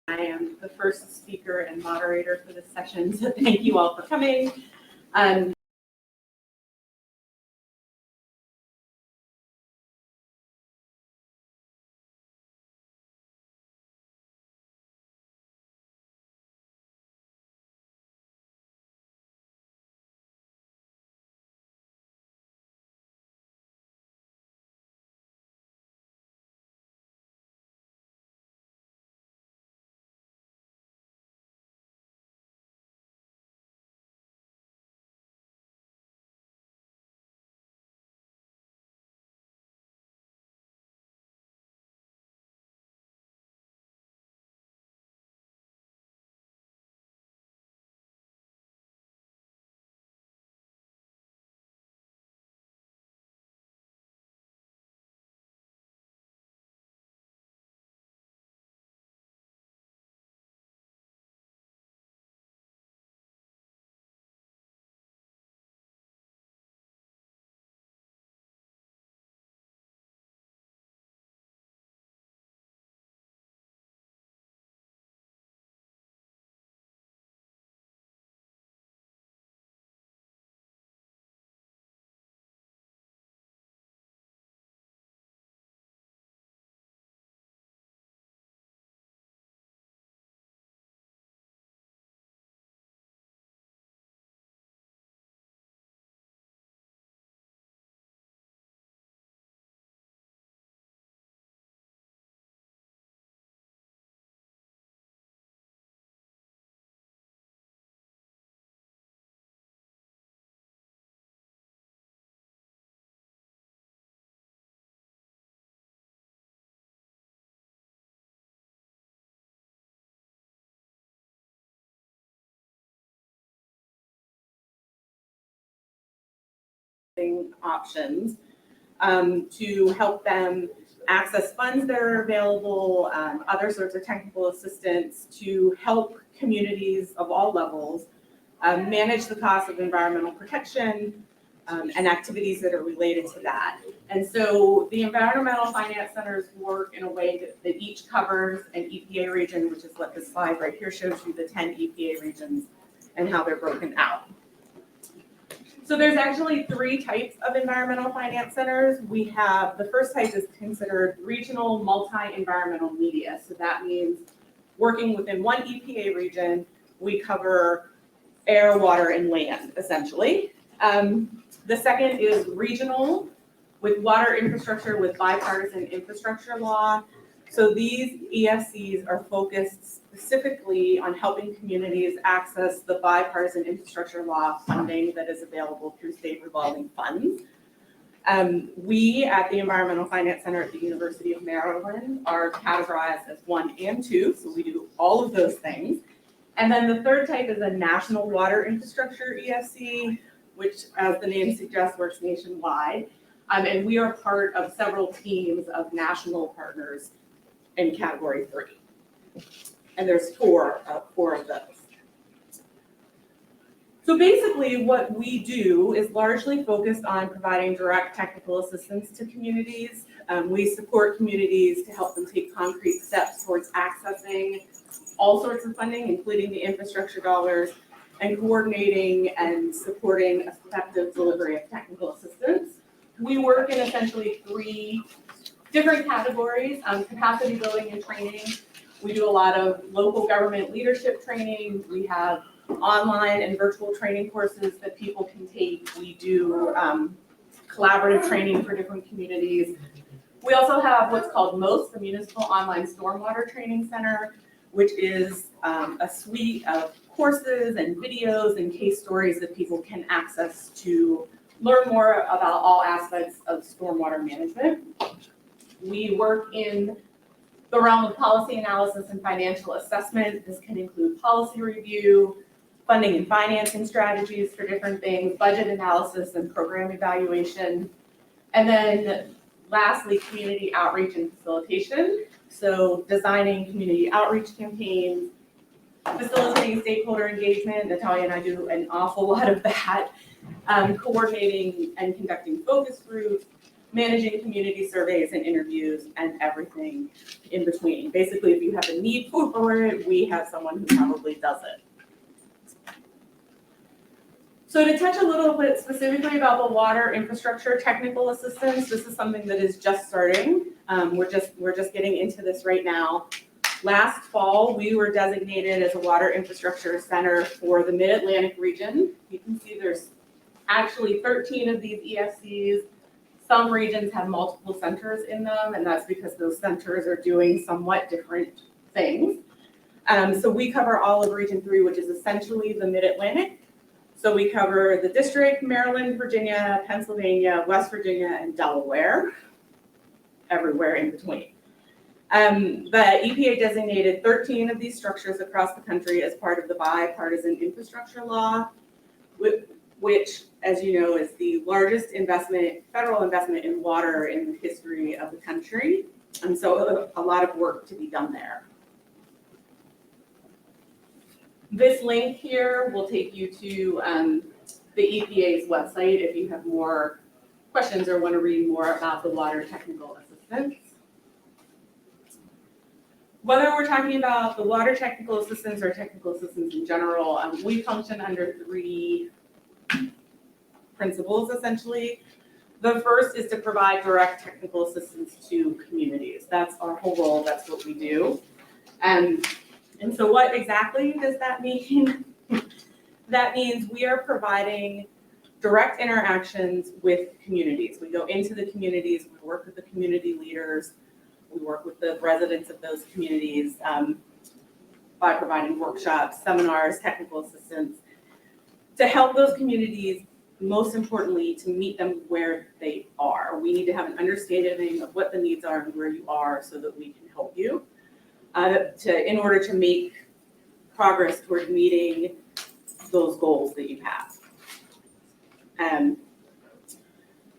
I am the first speaker and moderator for this session, so thank you all for coming. Options to help them access funds that are available, other sorts of technical assistance to help communities of all levels manage the cost of environmental protection and activities that are related to that. And so the Environmental Finance Centers work in a way that each covers an EPA region, which is what this slide right here shows you, the 10 EPA regions and how they're broken out. So there's actually three types of environmental finance centers. We have, the first type is considered regional multi-environmental media. So that means working within one EPA region, we cover air, water, and land, essentially. The second is regional, with water infrastructure with bipartisan infrastructure law. So these EFCs are focused specifically on helping communities access the bipartisan infrastructure law funding that is available through state revolving funds. We at the Environmental Finance Center at the University of Maryland are categorized as 1 and 2, so we do all of those things. And then the third type is a national water infrastructure EFC, which, as the name suggests, works nationwide. And we are part of several teams of national partners in category 3. And there's four of those. So basically what we do is largely focused on providing direct technical assistance to communities. We support communities to help them take concrete steps towards accessing all sorts of funding, including the infrastructure dollars, and coordinating and supporting effective delivery of technical assistance. We work in essentially 3 different categories, capacity building and training. We do a lot of local government leadership training. We have online and virtual training courses that people can take. We do collaborative training for different communities. We also have what's called MOST, the Municipal Online Stormwater Training Center, which is a suite of courses and videos and case stories that people can access to learn more about all aspects of stormwater management. We work in the realm of policy analysis and financial assessment. This can include policy review, funding and financing strategies for different things, budget analysis and program evaluation. And then lastly, community outreach and facilitation. So designing community outreach campaigns, facilitating stakeholder engagement. Natalia and I do an awful lot of that. Coordinating and conducting focus groups, managing community surveys and interviews and everything in between. Basically, if you have a need for it, we have someone who probably does it. So to touch a little bit specifically about the water infrastructure technical assistance, this is something that is just starting. We're just getting into this right now. Last fall, we were designated as a water infrastructure center for the Mid-Atlantic region. You can see there's actually 13 of these EFCs. Some regions have multiple centers in them, and that's because those centers are doing somewhat different things. So we cover all of Region 3, which is essentially the Mid-Atlantic. So we cover the district, Maryland, Virginia, Pennsylvania, West Virginia, and Delaware, everywhere in between. The EPA designated 13 of these structures across the country as part of the bipartisan infrastructure law, which, as you know, is the largest federal investment in water in the history of the country. And so a lot of work to be done there. This link here will take you to the EPA's website if you have more questions or want to read more about the water technical assistance. Whether we're talking about the water technical assistance or technical assistance in general, we function under 3 principles, essentially. The first is to provide direct technical assistance to communities. That's our whole role. That's what we do. And so what exactly does that mean? That means we are providing direct interactions with communities. We go into the communities, we work with the community leaders, we work with the residents of those communities by providing workshops, seminars, technical assistance to help those communities, most importantly, to meet them where they are. We need to have an understanding of what the needs are and where you are so that we can help you in order to make progress toward meeting those goals that you have.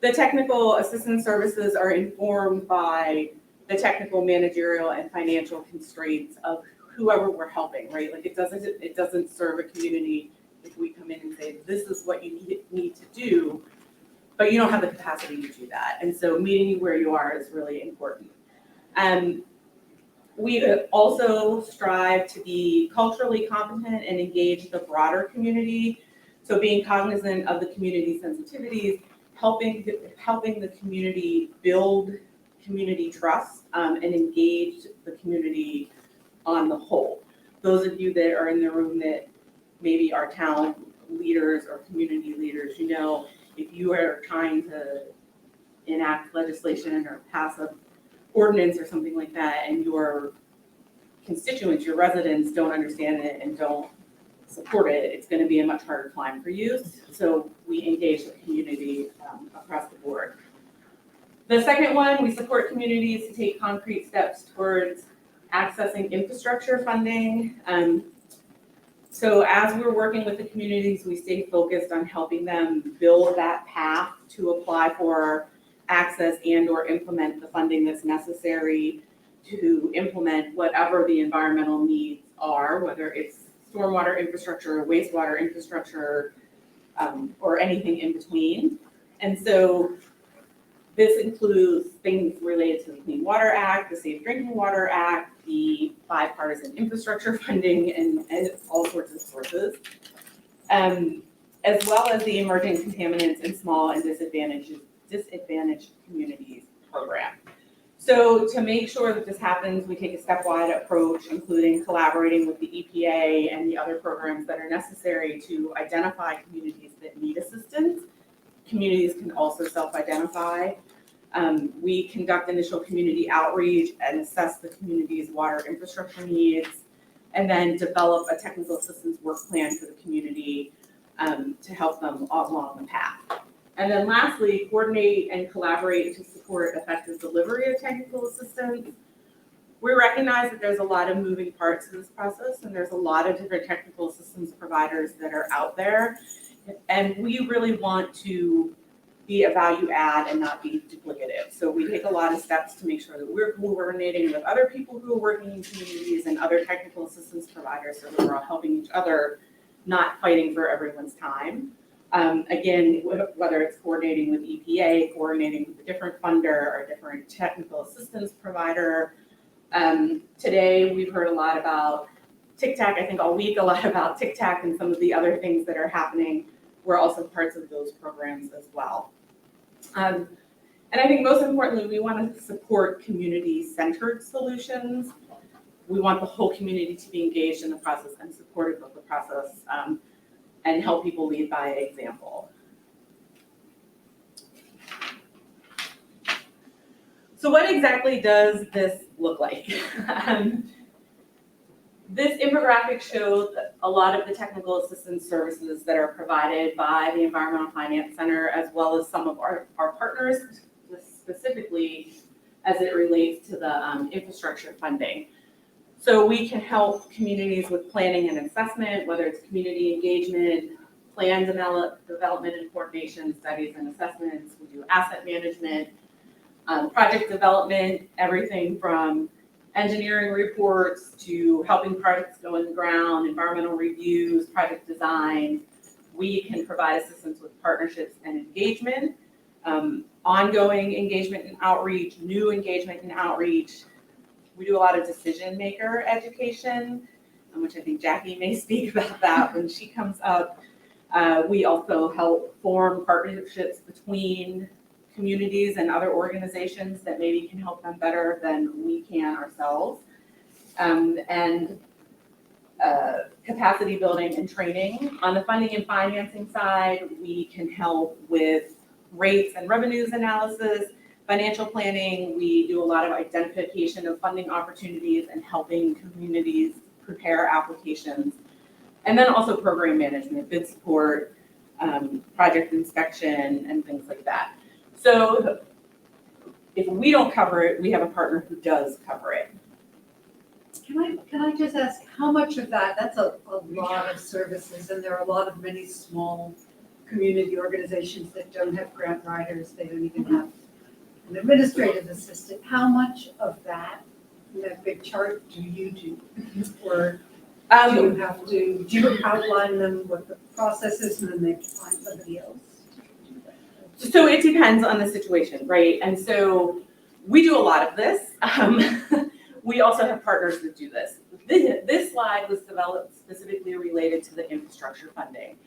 The technical assistance services are informed by the technical, managerial, and financial constraints of whoever we're helping, right? Like it doesn't serve a community if we come in and say, this is what you need to do, but you don't have the capacity to do that. And so meeting you where you are is really important. We also strive to be culturally competent and engage the broader community. So being cognizant of the community sensitivities, helping the community build community trust and engage the community on the whole. Those of you that are in the room that maybe are talent leaders or community leaders, you know, if you are trying to enact legislation or pass an ordinance or something like that, and your constituents, your residents don't understand it and don't support it, it's going to be a much harder climb for you. So we engage the community across the board. The second one, we support communities to take concrete steps towards accessing infrastructure funding. So as we're working with the communities, we stay focused on helping them build that path to apply for access and or implement the funding that's necessary to implement whatever the environmental needs are, whether it's stormwater infrastructure, wastewater infrastructure, or anything in between. And so this includes things related to the Clean Water Act, the Safe Drinking Water Act, the bipartisan infrastructure funding, and all sorts of sources, as well as the emerging contaminants in small and disadvantaged communities program. So to make sure that this happens, we take a stepwise approach, including collaborating with the EPA and the other programs that are necessary to identify communities that need assistance. Communities can also self-identify. We conduct initial community outreach and assess the community's water infrastructure needs, and then develop a technical assistance work plan for the community to help them along the path. And then lastly, coordinate and collaborate to support effective delivery of technical assistance. We recognize that there's a lot of moving parts to this process, and there's a lot of different technical assistance providers that are out there. And we really want to be a value add and not be duplicative. So we take a lot of steps to make sure that we're coordinating with other people who are working in communities and other technical assistance providers so that we're all helping each other, not fighting for everyone's time. Again, whether it's coordinating with EPA, coordinating with a different funder or a different technical assistance provider. Today, we've heard a lot about TICTAC, I think all week, a lot about TICTAC and some of the other things that are happening. We're also parts of those programs as well. And I think most importantly, we want to support community-centered solutions. We want the whole community to be engaged in the process and supportive of the process, and help people lead by example. So what exactly does this look like? This infographic shows a lot of the technical assistance services that are provided by the Environmental Finance Center, as well as some of our partners, specifically as it relates to the infrastructure funding. So we can help communities with planning and assessment, whether it's community engagement, plan development and coordination, studies and assessments. We do asset management, project development, everything from engineering reports to helping projects go in the ground, environmental reviews, project design. We can provide assistance with partnerships and engagement, ongoing engagement and outreach, new engagement and outreach. We do a lot of decision maker education, which I think Jackie may speak about that when she comes up. We also help form partnerships between communities and other organizations that maybe can help them better than we can ourselves. And capacity building and training. On the funding and financing side, we can help with rates and revenues analysis, financial planning. We do a lot of identification of funding opportunities and helping communities prepare applications. And then also program management, bid support, project inspection, and things like that. So if we don't cover it, we have a partner who does cover it. Can I just ask, how much of that's a lot of services, and there are a lot of many small community organizations that don't have grant writers, they don't even have an administrative assistant. How much of that big chart do you do? Or do you outline them what the process is and then they find somebody else? So it depends on the situation, right? And so we do a lot of this. We also have partners that do this. This slide was developed specifically related to the infrastructure funding.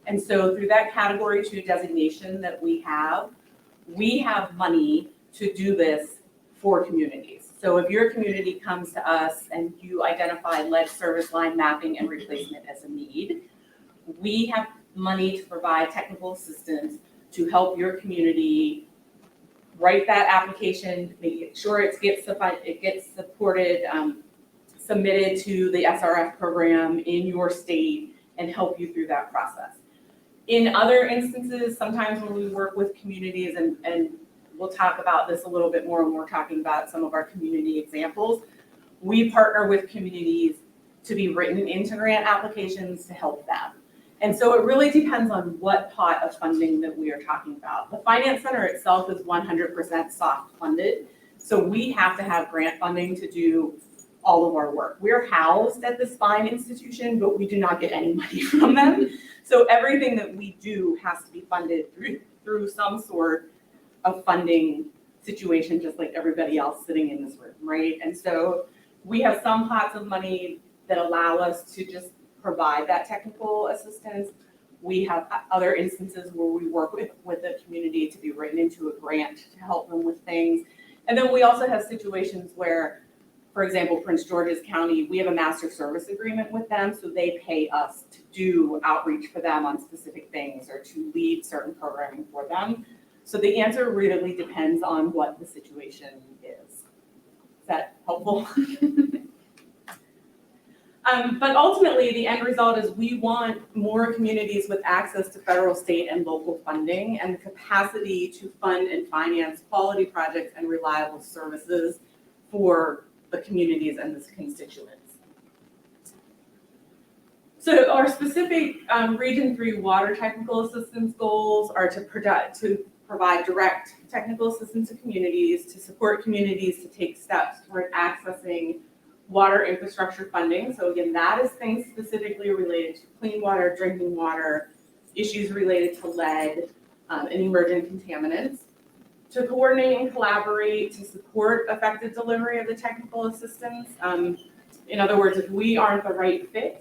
And so through that Category 2 designation that we have money to do this for communities. So if your community comes to us and you identify lead service line mapping and replacement as a need, we have money to provide technical assistance to help your community write that application, make sure it gets supported, submitted to the SRF program in your state, and help you through that process. In other instances, sometimes when we work with communities, and we'll talk about this a little bit more when we're talking about some of our community examples, we partner with communities to be written into grant applications to help them. And so it really depends on what pot of funding that we are talking about. The Finance Center itself is 100% soft funded. So we have to have grant funding to do all of our work. We're housed at the Spine Institution, but we do not get any money from them. So everything that we do has to be funded through some sort of funding situation, just like everybody else sitting in this room, right? And so we have some pots of money that allow us to just provide that technical assistance. We have other instances where we work with the community to be written into a grant to help them with things. And then we also have situations where, for example, Prince George's County, we have a master service agreement with them, so they pay us to do outreach for them on specific things or to lead certain programming for them. So the answer really depends on what the situation is. Is that helpful? But ultimately, the end result is we want more communities with access to federal, state, and local funding and the capacity to fund and finance quality projects and reliable services for the communities and the constituents. So our specific Region 3 water technical assistance goals are to provide direct technical assistance to communities, to support communities to take steps toward accessing water infrastructure funding. So again, that is things specifically related to clean water, drinking water, issues related to lead and emergent contaminants, to coordinate and collaborate to support effective delivery of the technical assistance. In other words, if we aren't the right fit,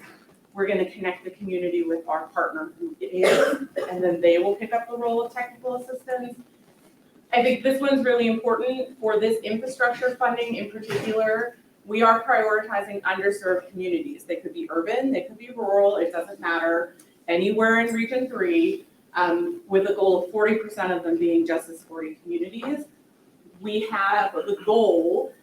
we're going to connect the community with our partner who is, and then they will pick up the role of technical assistance. I think this one's really important for this infrastructure funding in particular. We are prioritizing underserved communities. They could be urban, they could be rural, it doesn't matter, anywhere in Region 3, with a goal of 40% of them being Justice 40 communities. We have the goal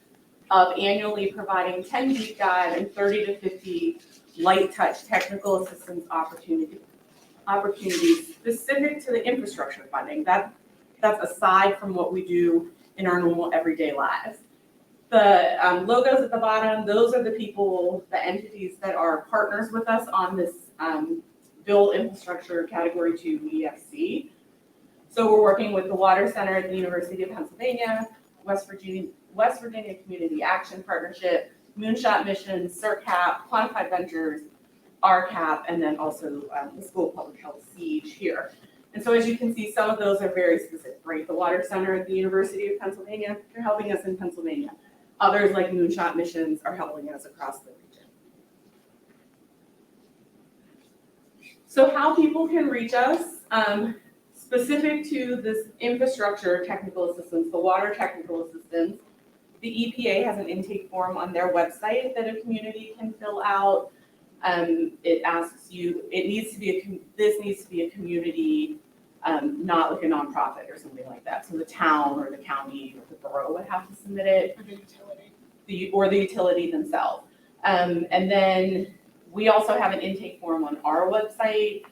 of annually providing 10 deep dive and 30 to 50 light touch technical assistance opportunities specific to the infrastructure funding. That's aside from what we do in our normal everyday lives. The logos at the bottom, those are the people, the entities that are partners with us on this Build Infrastructure Category 2 EFC. So we're working with the Water Center at the University of Pennsylvania, West Virginia Community Action Partnership, Moonshot Missions, CERCAP, Quantified Ventures, RCAP, and then also the School of Public Health Siege here. And so as you can see, some of those are very specific, right? The Water Center at the University of Pennsylvania, they're helping us in Pennsylvania. Others like Moonshot Missions are helping us across the region. So how people can reach us, specific to this infrastructure technical assistance, the water technical assistance, the EPA has an intake form on their website that a community can fill out. It asks you, this needs to be a community, not like a nonprofit or something like that. So the town or the county or the borough would have to submit it. Or the utility. The utility themselves. And then we also have an intake form on our website.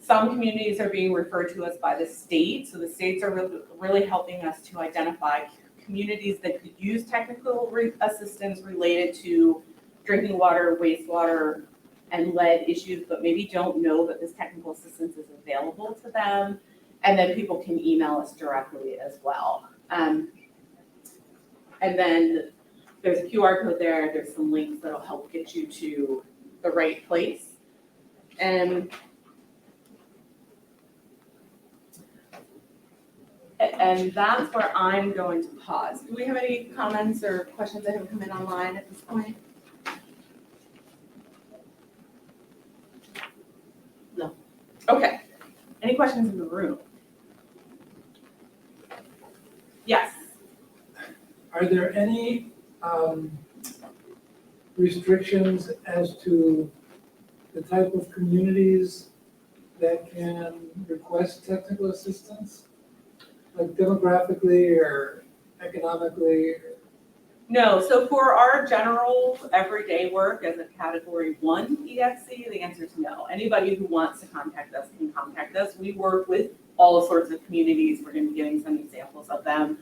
Some communities are being referred to us by the state. So the states are really helping us to identify communities that could use technical assistance related to drinking water, wastewater, and lead issues, but maybe don't know that this technical assistance is available to them. And then people can email us directly as well. And then there's a QR code there. There's some links that'll help get you to the right place. And that's where I'm going to pause. Do we have any comments or questions that have come in online at this point? No. Okay. Any questions in the room? Yes. Are there any restrictions as to the type of communities that can request technical assistance? Like demographically or economically? No, so for our general everyday work as a Category 1 EFC, the answer is no. Anybody who wants to contact us can contact us. We work with all sorts of communities. We're going to be giving some examples of them.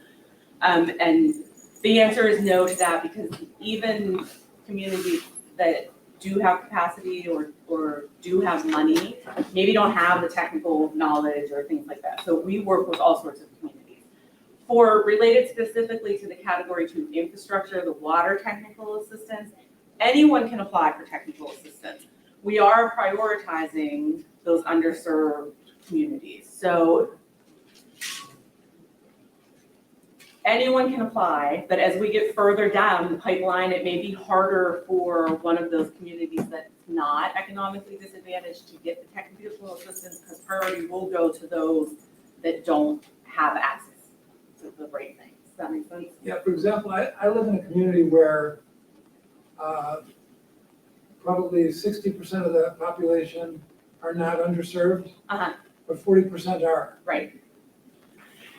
And the answer is no to that, because even communities that do have capacity or do have money, maybe don't have the technical knowledge or things like that. So we work with all sorts of communities. For related specifically to the Category 2 infrastructure, the water technical assistance, anyone can apply for technical assistance. We are prioritizing those underserved communities. So anyone can apply, but as we get further down the pipeline, it may be harder for one of those communities that's not economically disadvantaged to get the technical assistance, because priority will go to those that don't have access to the right things. Does that make sense? Yeah, for example, I live in a community where probably 60% of the population are not underserved, but 40% are. Right.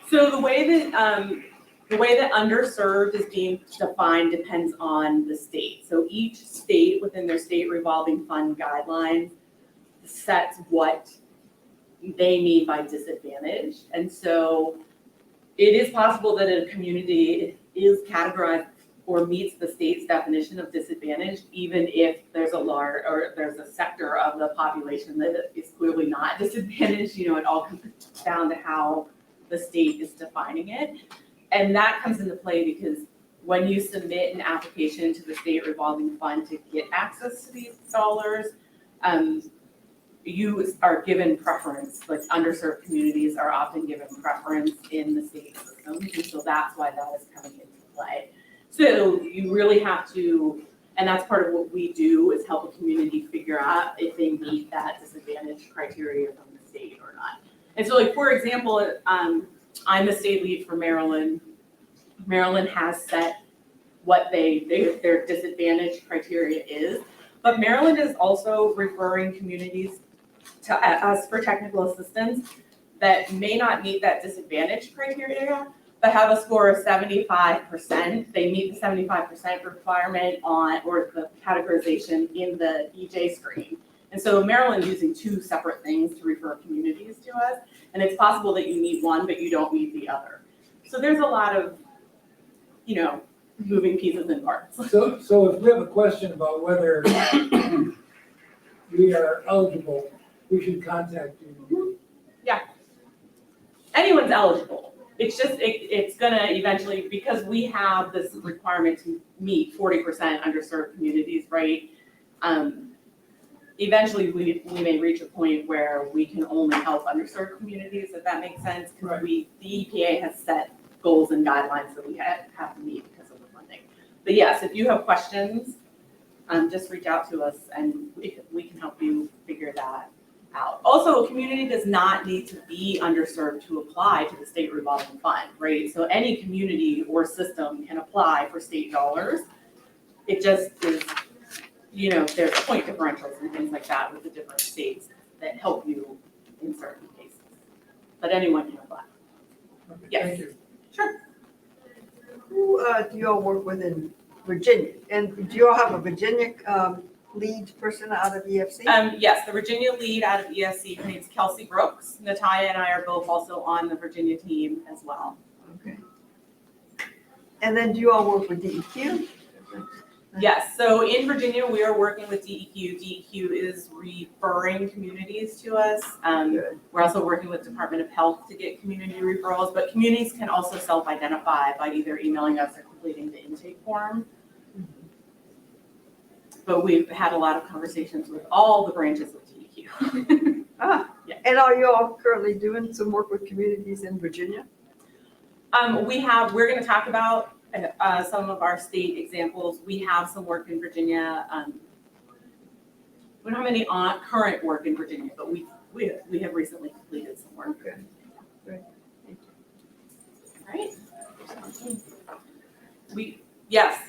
So the way that underserved is being defined depends on the state. So each state within their state revolving fund guidelines sets what they mean by disadvantaged. And so it is possible that a community is categorized or meets the state's definition of disadvantaged, even if there's there's a sector of the population that is clearly not disadvantaged. You know, it all comes down to how the state is defining it. And that comes into play because when you submit an application to the state revolving fund to get access to these dollars, you are given preference, like underserved communities are often given preference in the state system, and so that's why that is coming into play. So you really have to, and that's part of what we do, is help a community figure out if they meet that disadvantage criteria from the state or not. And so like, for example, I'm the state lead for Maryland. Maryland has set what their disadvantage criteria is, but Maryland is also referring communities to us for technical assistance that may not meet that disadvantage criteria, but have a score of 75%. They meet the 75% requirement on, or the categorization in the EJ screen. And so Maryland's using two separate things to refer communities to us, and it's possible that you meet one, but you don't meet the other. So there's a lot of, moving pieces and parts. So if we have a question about whether we are eligible, we should contact you. Anyone's eligible. It's just, it's gonna eventually, because we have this requirement to meet 40% underserved communities, right? Eventually, we may reach a point where we can only help underserved communities, if that makes sense. Because the EPA has set goals and guidelines that we have to meet because of the funding. But yes, if you have questions, just reach out to us and we can help you figure that out. Also, a community does not need to be underserved to apply to the state revolving fund, right? So any community or system can apply for state dollars. It just is, there's point differentials and things like that with the different states that help you in certain cases. But anyone can apply. Okay, Yes. Thank you. Sure. Who do you all work with in Virginia? And do you all have a Virginia lead person out of EFC? Yes, the Virginia lead out of ESC, her name's Kelsey Brooks. Natalia and I are both also on the Virginia team as well. Okay. And then do you all work with DEQ? Yes, so in Virginia, we are working with DEQ. DEQ is referring communities to us. Good. We're also working with Department of Health to get community referrals, but communities can also self-identify by either emailing us or completing the intake form. But we've had a lot of conversations with all the branches of DEQ. Yeah. And are you all currently doing some work with communities in Virginia? We're gonna talk about some of our state examples. We have some work in Virginia. We don't have any current work in Virginia, but we have recently completed some work. Okay, great. Thank you. Right? Yes.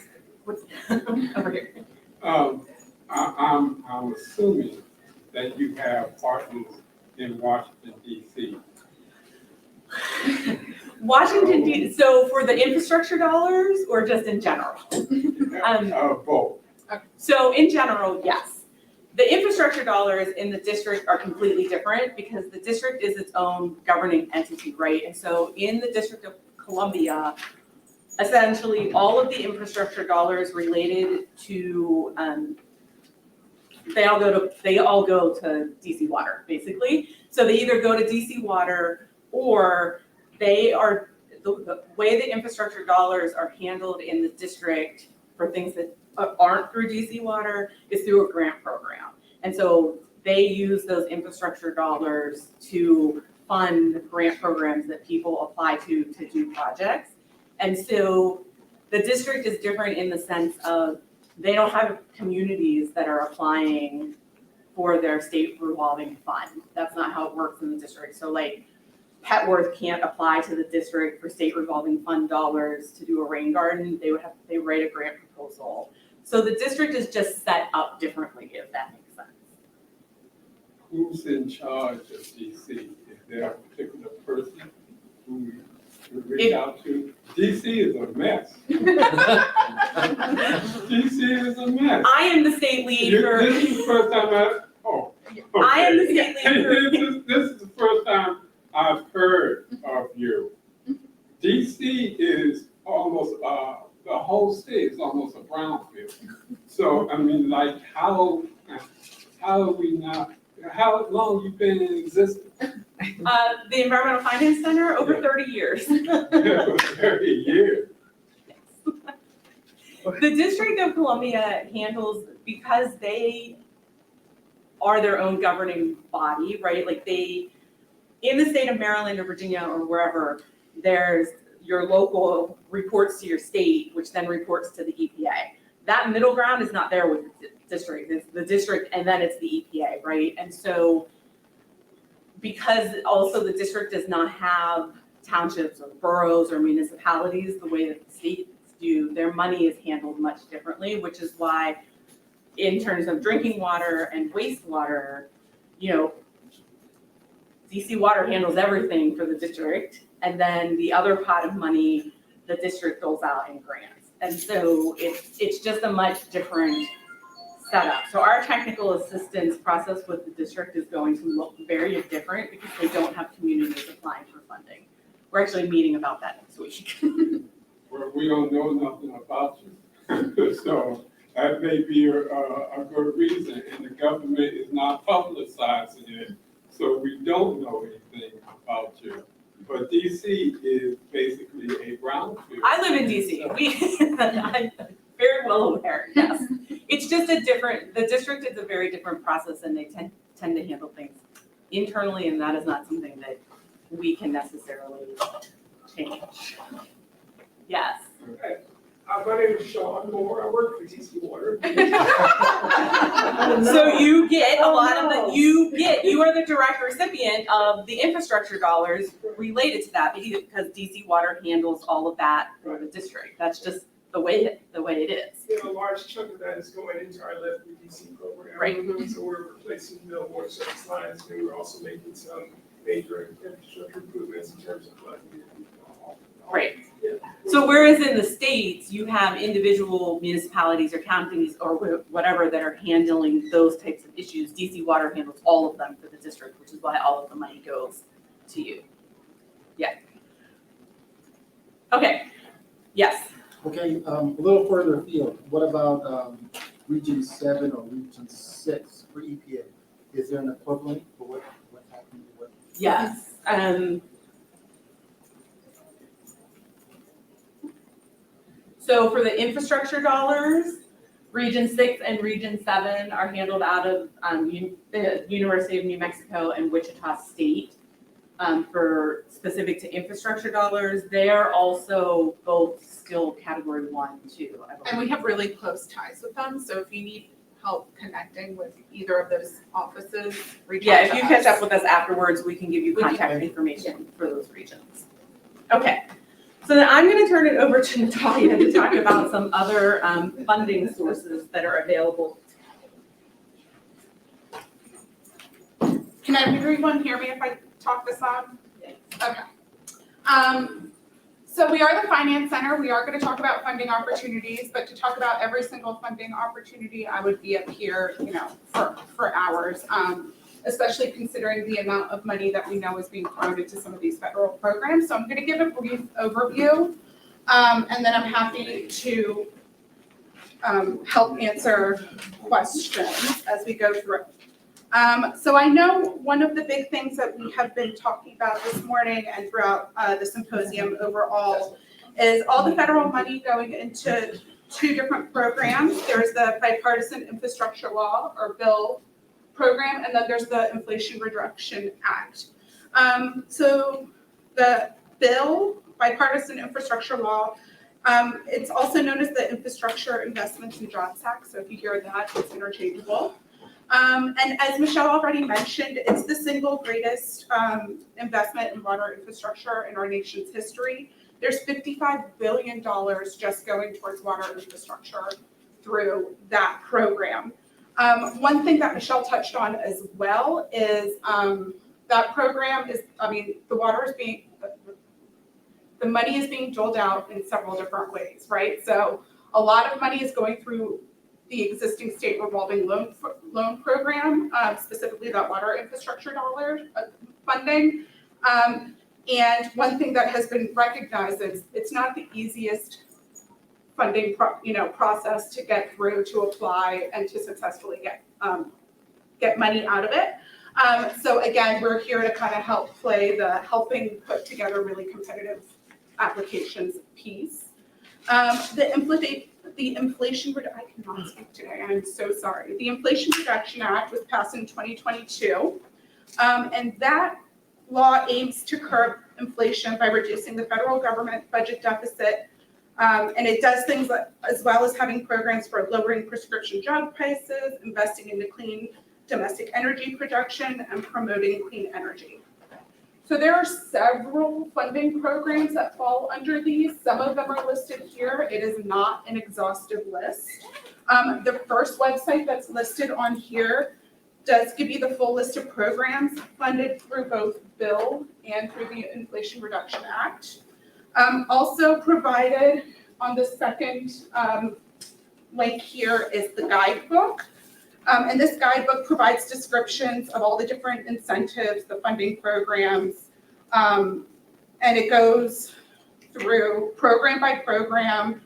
Over here. I'm assuming that you have partners in Washington, D.C. Washington, D.C. So for the infrastructure dollars or just in general? Both. So in general, yes. The infrastructure dollars in the district are completely different because the district is its own governing entity, right? And so in the District of Columbia, essentially all of the infrastructure dollars related to, they all go to DC Water, basically. So they either go to DC Water or they are, the way the infrastructure dollars are handled in the district for things that aren't through DC Water is through a grant program. And so they use those infrastructure dollars to fund grant programs that people apply to do projects. And so the district is different in the sense of they don't have communities that are applying for their state revolving fund. That's not how it works in the district. So like Petworth can't apply to the district for state revolving fund dollars to do a rain garden. They write a grant proposal. So the district is just set up differently, if that makes sense. Who's in charge of D.C.? Is there a particular person who you reach out to? D.C. is a mess. D.C. is a mess. I am the state lead for. This is the first time okay. I am the state lead for. This is the first time I've heard of you. D.C. is almost, the whole state is almost a brownfield. So, I mean, like, how are we not, how long you been in existence? The Environmental Finance Center, over 30 years. 30 years. The District of Columbia handles, because they are their own governing body, right? Like they, in the state of Maryland or Virginia or wherever, there's your local reports to your state, which then reports to the EPA. That middle ground is not there with the district. It's the district and then it's the EPA, right? And so because also the district does not have townships or boroughs or municipalities the way that the states do, their money is handled much differently, which is why in terms of drinking water and wastewater, you know, DC Water handles everything for the district, and then the other pot of money the district doles out in grants. And so it's just a much different setup. So our technical assistance process with the district is going to look very different because they don't have communities applying for funding. We're actually meeting about that next week. Well, we don't know nothing about you. So that may be a good reason, and the government is not publicizing it, so we don't know anything about you. But DC is basically a brownfield. I live in DC. I'm very well aware, yes. It's just a different, the district is a very different process and they tend to handle things internally, and that is not something that we can necessarily change. Yes. Okay. My name is Sean Moore. I work for DC Water. So you get a lot of the, you are the direct recipient of the infrastructure dollars related to that because DC Water handles all of that for the district. That's just the way it is. You know, a large chunk of that is going into our Live Through DC program. Right. So we're replacing the water service lines, and we're also making some major infrastructure improvements in terms of flooding. Right. Yeah. So whereas in the States, you have individual municipalities or counties or whatever that are handling those types of issues, DC Water handles all of them for the district, which is why all of the money goes to you. Yeah. Okay. Yes. Okay, a little further afield, what about Region 7 or Region 6 for EPA? Is there an equivalent for what happened to what? Yes. So for the infrastructure dollars, Region 6 and Region 7 are handled out of the University of New Mexico and Wichita State for specific to infrastructure dollars. They are also both still Category 1, 2, I believe. And we have really close ties with them, so if you need help connecting with either of those offices, reach out Yeah, to if you us. catch up with us afterwards, we can give you We can- contact information for those regions. Okay, so then I'm gonna turn it over to Natalia to talk about some other funding sources that are available. Can everyone hear me if I talk this loud? Yes. Okay. So we are the Finance Center. We are going to talk about funding opportunities, but to talk about every single funding opportunity, I would be up here, you know, for hours, especially considering the amount of money that we know is being thrown into some of these federal programs. So I'm going to give a brief overview, and then I'm happy to help answer questions as we go through. So I know one of the big things that we have been talking about this morning and throughout the symposium overall is all the federal money going into two different programs. There's the Bipartisan Infrastructure Law or Bill program, and then there's the Inflation Reduction Act. So the bill, Bipartisan Infrastructure Law, it's also known as the Infrastructure Investments and Jobs Act. So if you hear that, it's interchangeable. And as Michelle already mentioned, it's the single greatest investment in water infrastructure in our nation's history. There's $55 billion just going towards water infrastructure through that program. One thing that Michelle touched on as well is that program is, the money is being doled out in several different ways, right? So a lot of money is going through the existing state revolving loan program, specifically that water infrastructure dollar funding. And one thing that has been recognized is it's not the easiest funding process to get through, to apply, and to successfully get money out of it. So again, we're here to kind of help play the helping put together really competitive applications piece. The the I cannot speak today, I'm so sorry. The Inflation Reduction Act was passed in 2022. And that law aims to curb inflation by reducing the federal government budget deficit. And it does things as well as having programs for lowering prescription drug prices, investing into clean domestic energy production, and promoting clean energy. So there are several funding programs that fall under these. Some of them are listed here. It is not an exhaustive list. The first website that's listed on here does give you the full list of programs funded through both bill and through the Inflation Reduction Act. Also provided on the second link here is the guidebook. And this guidebook provides descriptions of all the different incentives, the funding programs, and it goes through program by program,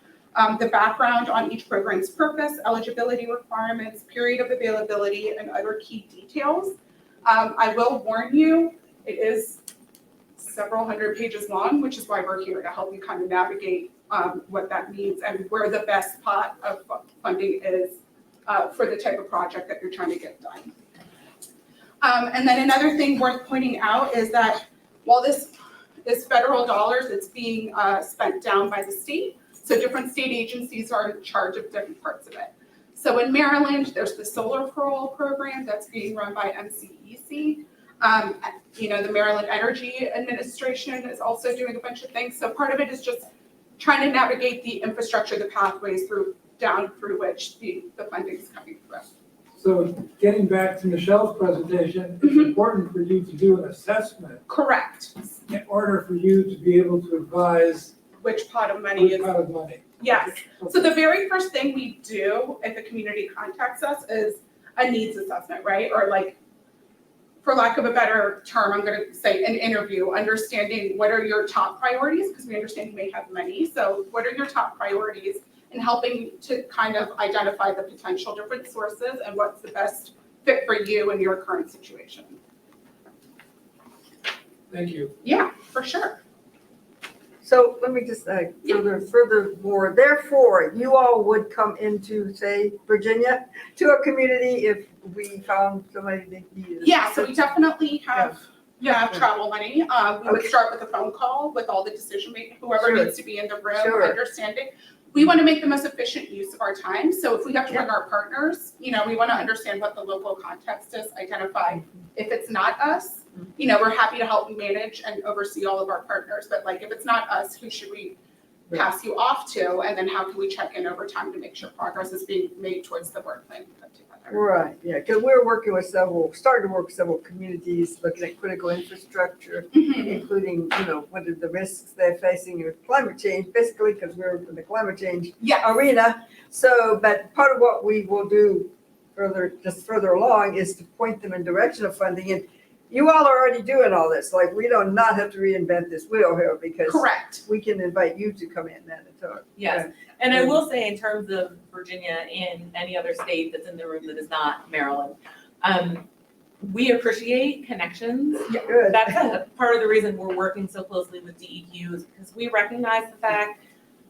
the background on each program's purpose, eligibility requirements, period of availability, and other key details. I will warn you, it is several hundred pages long, which is why we're here to help you kind of navigate what that means and where the best pot of funding is for the type of project that you're trying to get done. And then another thing worth pointing out is that while this is federal dollars, it's being spent down by the state. So different state agencies are in charge of different parts of it. So in Maryland, there's the Solar for All program that's being run by MCEC. The Maryland Energy Administration is also doing a bunch of things. So part of it is just trying to navigate the infrastructure, the pathways down through which the funding is coming through. So getting back to Michelle's presentation, it's important for you to do an assessment Correct. in order for you to be able to advise Which pot of money which is, kind of money. yes. So the very first thing we do if a community contacts us is a needs assessment, right? Or like, for lack of a better term, I'm gonna say an interview, understanding what are your top priorities, because we understand you may have many. So what are your top priorities, and helping to kind of identify the potential different sources and what's the best fit for you in your current situation. Thank you. Yeah, for sure. So let me just furthermore, therefore, you all would come into, say, Virginia, to a community if we found somebody that needed. Yeah, so we definitely have travel money. We would Okay. start with a phone call with all the decision makers, whoever Sure. needs to be in the room, Sure. understanding. We want to make the most efficient use of our time. So if we have to bring our partners, we want to understand what the local context is, identify if it's not us. We're happy to help manage and oversee all of our partners, but like if it's not us, who should we pass you off to? And then how can we check in over time to make sure progress is being made towards the work plan we put together? Right, yeah, because we're working with starting to work with several communities, looking at critical infrastructure, Mhm. including, what are the risks they're facing with climate change, basically, because we're in the climate change Yes. arena. So, but part of what we will do further along is to point them in direction of funding. And you all are already doing all this, like, we do not have to reinvent this wheel here, because Correct. we can invite you to come in then and talk. Yes, and I will say in terms of Virginia and any other state that's in the room that is not Maryland, we appreciate connections. Good. That's part of the reason we're working so closely with DEQ is because we recognize the fact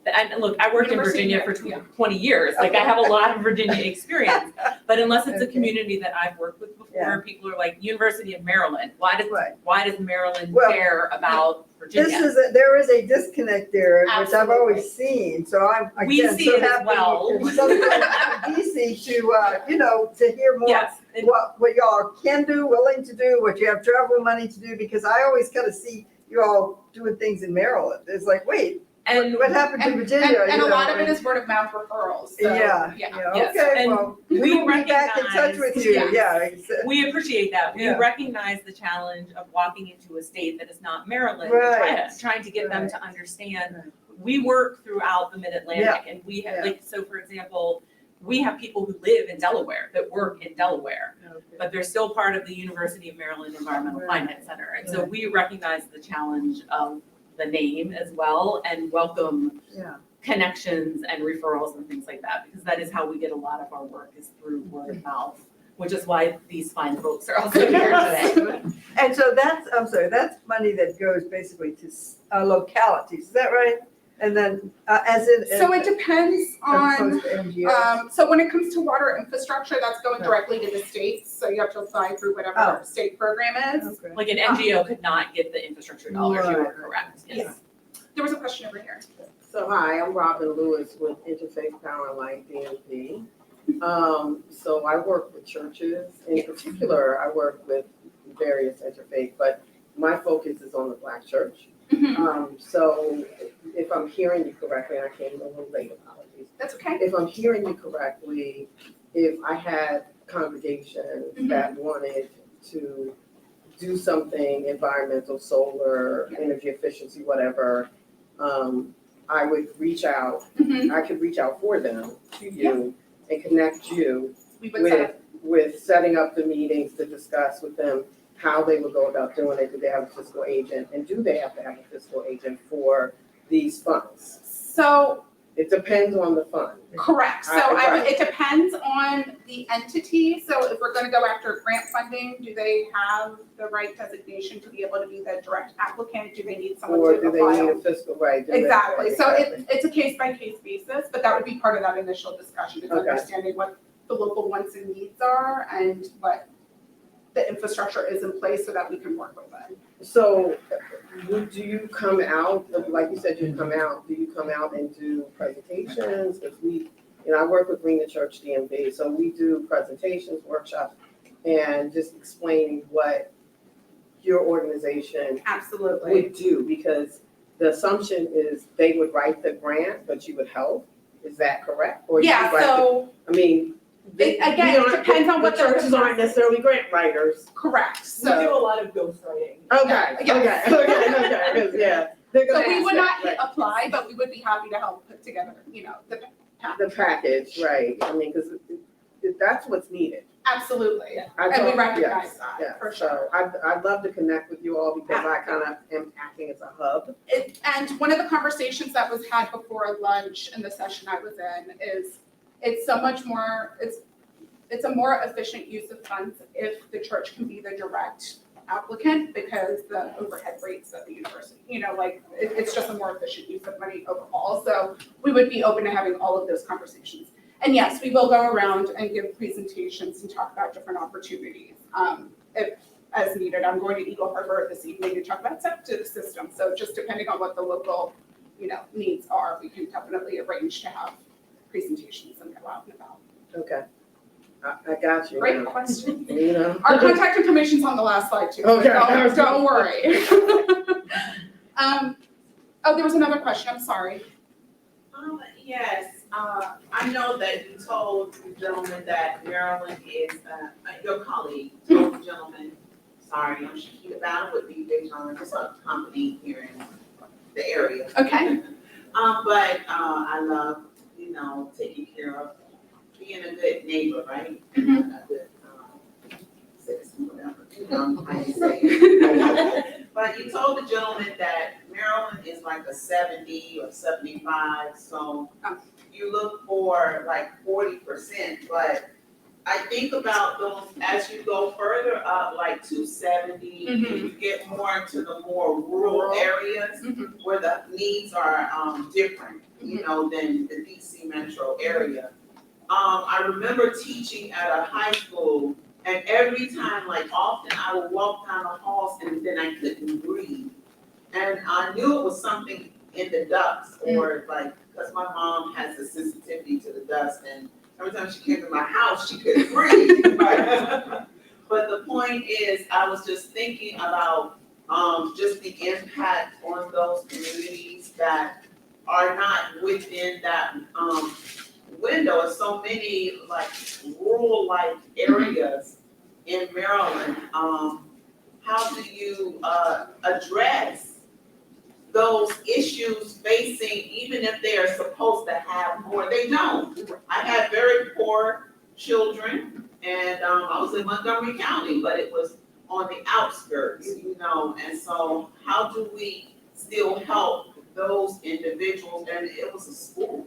that, and look, I worked in University Virginia of- for yeah. 20 years, like I have a lot of Virginia experience. But unless it's a Okay. community that I've worked with before, Yeah. people are like, University of Maryland, why Right. does Maryland Well, care about Virginia? There is a disconnect there, which I've Absolutely. always seen, so I'm, We again, see so it as happy well. in DC to hear more Yes, and what y'all can do, willing to do, what you have travel money to do, because I always kind of see you all doing things in Maryland. It's like, wait, and what happened to And Virginia? a lot of it is word of mouth referrals. So, Yeah, yeah. Yes, okay, and well, we we will be back in touch with you, recognize- yeah. we appreciate that. We Yeah. recognize the challenge of walking into a state that is not Maryland, Right. and trying to get them to Right. understand. Right. We work throughout the Mid-Atlantic, and we have, Yeah. like, so for example, we have people who live in Delaware, that work in Delaware, Okay. but they're still part of the University of Maryland Environmental Right. Climate Center. And so Right. we recognize the challenge of the name as well, and welcome Yeah. connections and referrals and things like that, because that is how we get a lot of our work, is through word of mouth, which is why these fine folks are also here today. And so that's money that goes basically to localities, is that right? And then, as in. So it depends on, Opposed to NGOs. so when it comes to water infrastructure, that's going directly to the states, so you have to apply through whatever Oh. state program is. Okay. Like an NGO could not get the infrastructure dollars, you are correct, yes. There was a question over here. So hi, I'm Robin Lewis with Interfaith Power and Light DMP. So I work with churches. In particular, I work with various interfaith, but my focus is on the Black church. So if I'm hearing you correctly, and I came a little late, apologies. That's okay. If I'm hearing you correctly, if I had congregations that wanted to do something environmental, solar, energy efficiency, whatever, I would reach out, I could reach out for them to you and connect you We would set up, with setting up the meetings to discuss with them how they would go about doing it. Do they have a fiscal agent? And do they have to have a fiscal agent for these funds? so, It depends on the fund. correct, so Right. it depends on the entity, so if we're gonna go after grant funding, do they have the right designation to be able to be the direct applicant? Do they need someone Or to do they apply? need a fiscal, right? do they- Exactly, so exactly. it's a case-by-case basis, but that would be part of that initial discussion, is Okay. understanding what the local wants and needs are and what the infrastructure is in place so that we can work with it. So do you come out, like you said, you come out, do you come out and do presentations? Because I work with Green the Church DMV, so we do presentations, workshops, and just explaining what your organization Absolutely. would do, because the assumption is they would write the grant, but you would help. Is that correct? Or you Yeah, would write the- so, I mean, again, it depends on what the churches aren't necessarily grant writers. correct, We so. do a lot of ghostwriting. Okay, Yes. okay, 'cause, yeah. They're So gonna we ask would that, not right. apply, but we would be happy to help put together, the The package, right, I mean, because that's what's needed. absolutely. I And we don't- recognize yes, that, yeah. for So sure. I'd love to connect with you all because I kind of am acting as a hub. And one of the conversations that was had before lunch in the session I was in is, it's so much more, it's a more efficient use of funds if the church can be the direct applicant, because the overhead rates at the university, it's just a more efficient use of money overall. So we would be open to having all of those conversations. And yes, we will go around and give presentations and talk about different opportunities, if as needed. I'm going to Eagle Harbor this evening to talk about septic system. So just depending on what the local, needs are, we can definitely arrange to have presentations and go out and about. Okay. I got you. Great now. question. Our Our contact information's on the last slide too, so Okay. don't worry. There was another question, I'm sorry. Yes, I know that you told the gentleman that Maryland is, your colleague told the gentleman, sorry, I'm Shakita Battle with BJ Jones, it's a company here in the area. Okay. But I love, taking care of, being a good neighbor, right? A good citizen, whatever, how you say it. But you told the gentleman that Maryland is like a 70 or 75, so you look for like 40%, but I think about those, as you go further up, like 270, you get more into the more rural areas where the needs are different, than the DC metro area. I remember teaching at a high school, and every time, often I would walk down the halls and then I couldn't breathe. And I knew it was something in the ducts, or because my mom has a sensitivity to the dust, and every time she came to my house, she couldn't breathe. But the point is, I was just thinking about just the impact on those communities that are not within that window. Of so many rural areas in Maryland. How do you address those issues facing, even if they are supposed to have more, they don't. I had very poor children, and I was in Montgomery County, but it was on the outskirts, and so how do we still help those individuals? And it was a school,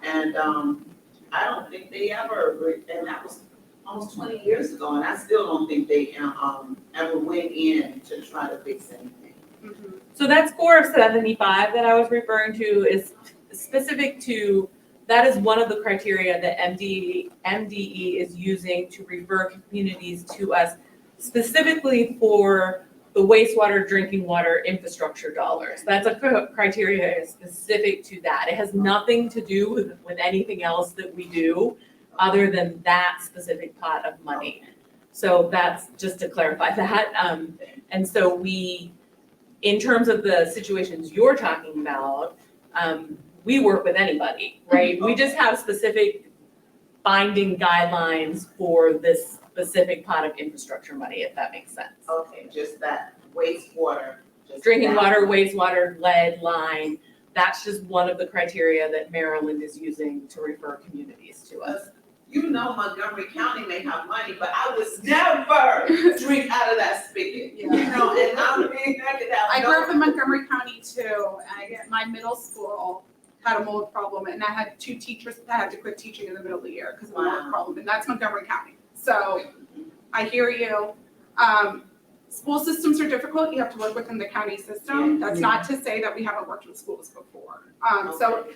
and I don't think they ever, and that was almost 20 years ago, and I still don't think they ever went in to try to fix anything. So that score of 75 that I was referring to is specific to, that is one of the criteria that MDE is using to refer communities to us specifically for the wastewater, drinking water infrastructure dollars. That's a criteria specific to that. It has nothing to do with anything else that we do other than that specific pot of money. So that's just to clarify that. And so we, in terms of the situations you're talking about, we work with anybody, right? We just have specific binding guidelines for this specific pot of infrastructure money, if that makes sense. Okay, just that wastewater. just Drinking that. water, wastewater, lead, line, that's just one of the criteria that Maryland is using to refer communities to us. You know Montgomery County may have money, but I was never drink out of that spigot, you know, and I mean, I could have. I no- grew up in Montgomery County too, and I get, my middle school had a mold problem, and I had 2 teachers that had to quit teaching in the middle of the year because of the mold Wow. problem, and that's Montgomery County. So I hear you. School systems are difficult, you have to work within the county system. That's not to say that we haven't worked with schools before. So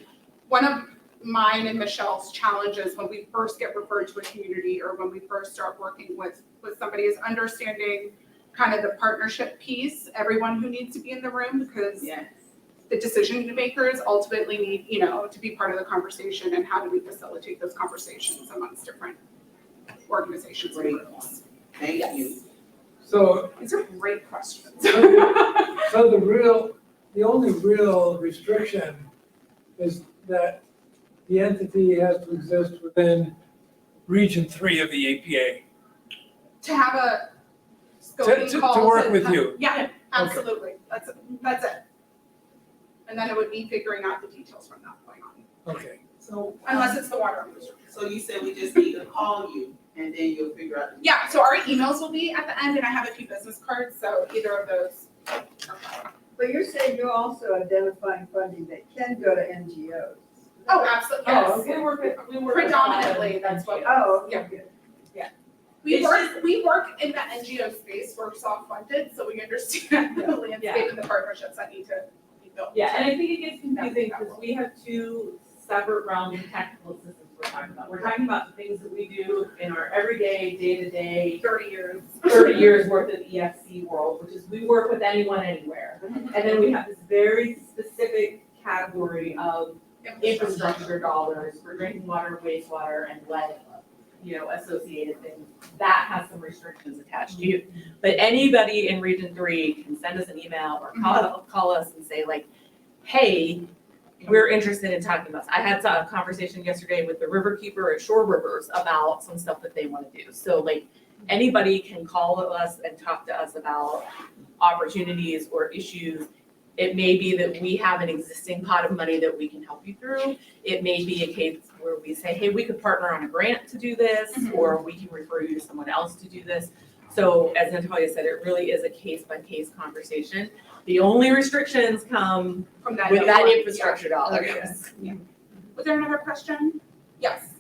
one of mine and Michelle's challenges when we first get referred to a community or when we first start working with somebody is understanding kind of the partnership piece, everyone who needs to be in the room, because Yes. the decision makers ultimately need, you know, to be part of the conversation, and how do we facilitate those conversations amongst different organizations and Great. groups. Thank you. So, These are great questions. so the only real restriction is that the entity has to exist within Region 3 of the APA. To have a To scoping call. work with you. Yeah, absolutely. That's it. And then it would be figuring out the details from that point on, Okay. So, unless it's the water infrastructure. so you said we just need to call you and then you'll figure out. Yeah, so our emails will be at the end, and I have a few business cards, so either of those. But you're saying you're also identifying funding that can go to NGOs. Oh, absolutely, Oh, yes. okay. We work with a lot of Predominantly, that's what. Oh, okay, Yeah. good. We work in the NGO space, we're self-funded, so we understand the landscape and the partnerships that need to be built. Yeah, and I think it gets confusing because we have 2 separate realms of technical assistance we're talking about. We're talking about the things that we do in our everyday, day-to-day, 30 years. 30 years worth of EFC world, which is we work with anyone, anywhere. And then we have this very specific category of infrastructure dollars for drinking water, wastewater, and lead, associated things. That has some restrictions attached to it. But anybody in Region 3 can send us an email or call us and say like, hey, we're interested in talking about this. I had a conversation yesterday with the riverkeeper at Shore Rivers about some stuff that they want to do. So like, anybody can call us and talk to us about opportunities or issues. It may be that we have an existing pot of money that we can help you through. It may be a case where we say, hey, we could partner on a grant to do this, or we can refer you to someone else to do this. So as Natalia said, it really is a case-by-case conversation. The only restrictions come From that. with that Yeah. infrastructure dollar. Yes. Yeah. Was there another question? Yes.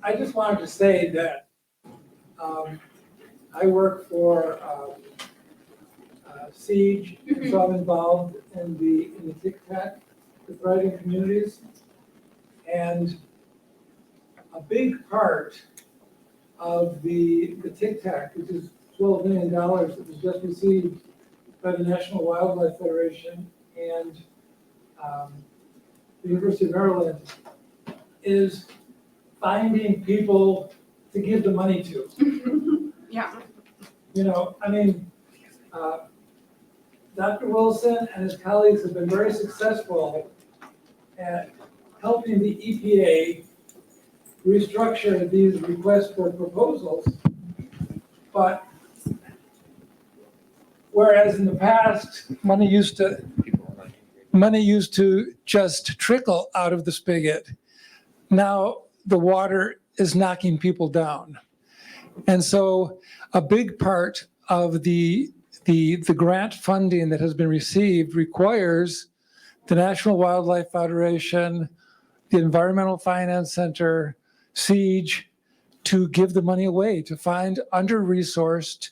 I just wanted to say that I work for Siege, so I'm involved in the Tic Tac, the thriving communities. And a big part of the Tic Tac, which is $12 million that was just received by the National Wildlife Federation and the University of Maryland, is finding people to give the money to. Yeah. Dr. Wilson and his colleagues have been very successful at helping the EPA restructure these requests for proposals. But whereas in the past, money used to just trickle out of the spigot, now the water is knocking people down. And so a big part of the grant funding that has been received requires the National Wildlife Federation, the Environmental Finance Center, Siege, to give the money away, to find under-resourced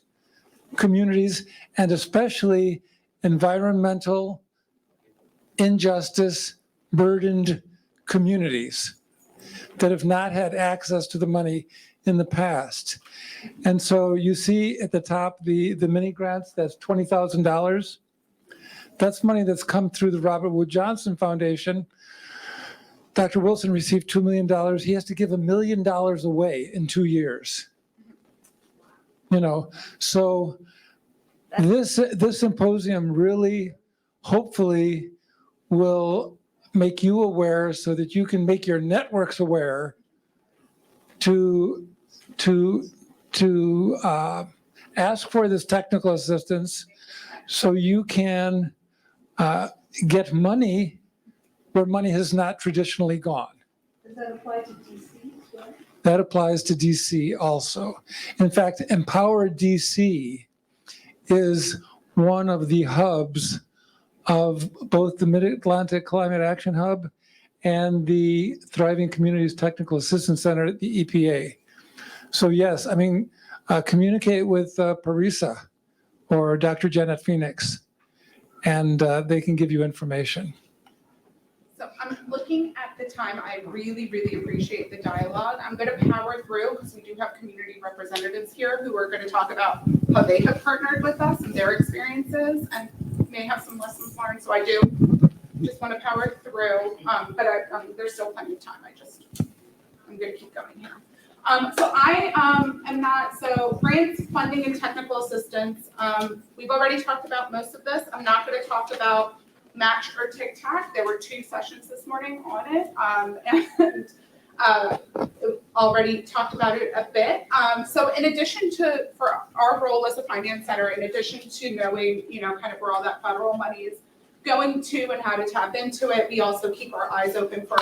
communities, and especially environmental injustice burdened communities that have not had access to the money in the past. And so you see at the top, the mini grants, that's $20,000. That's money that's come through the Robert Wood Johnson Foundation. Dr. Wilson received $2 million. He has to give $1 million away in 2 years. You know, so this symposium really, hopefully, will make you aware so that you can make your networks aware to ask for this technical assistance so you can get money where money has not traditionally gone. Does that apply to DC as well? That applies to DC also. In fact, Empower DC is one of the hubs of both the Mid-Atlantic Climate Action Hub and the Thriving Communities Technical Assistance Center at the EPA. So yes, I mean, communicate with Parisa or Dr. Janet Phoenix, and they can give you information. So I'm looking at the time. I really, really appreciate the dialogue. I'm going to power through because we do have community representatives here who are going to talk about how they have partnered with us and their experiences and may have some lessons learned. So I do just want to power through, but there's still plenty of time. I'm going to keep going here. So I am not, so grants, funding, and technical assistance. We've already talked about most of this. I'm not going to talk about match or tic-tac. There were 2 sessions this morning on it, and already talked about it a bit. So in addition to, for our role as a finance center, in addition to knowing, you know, kind of where all that federal money is going to and how to tap into it, we also keep our eyes open for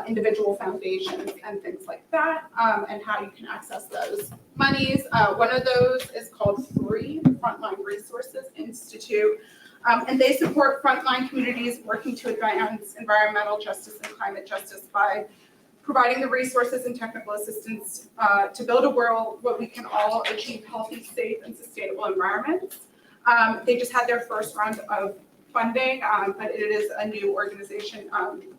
individual foundations and things like that, and how you can access those monies. One of those is called FREE, Frontline Resources Institute. And they support frontline communities working to advance environmental justice and climate justice by providing the resources and technical assistance to build a world where we can all achieve healthy, safe, and sustainable environments. They just had their first round of funding, but it is a new organization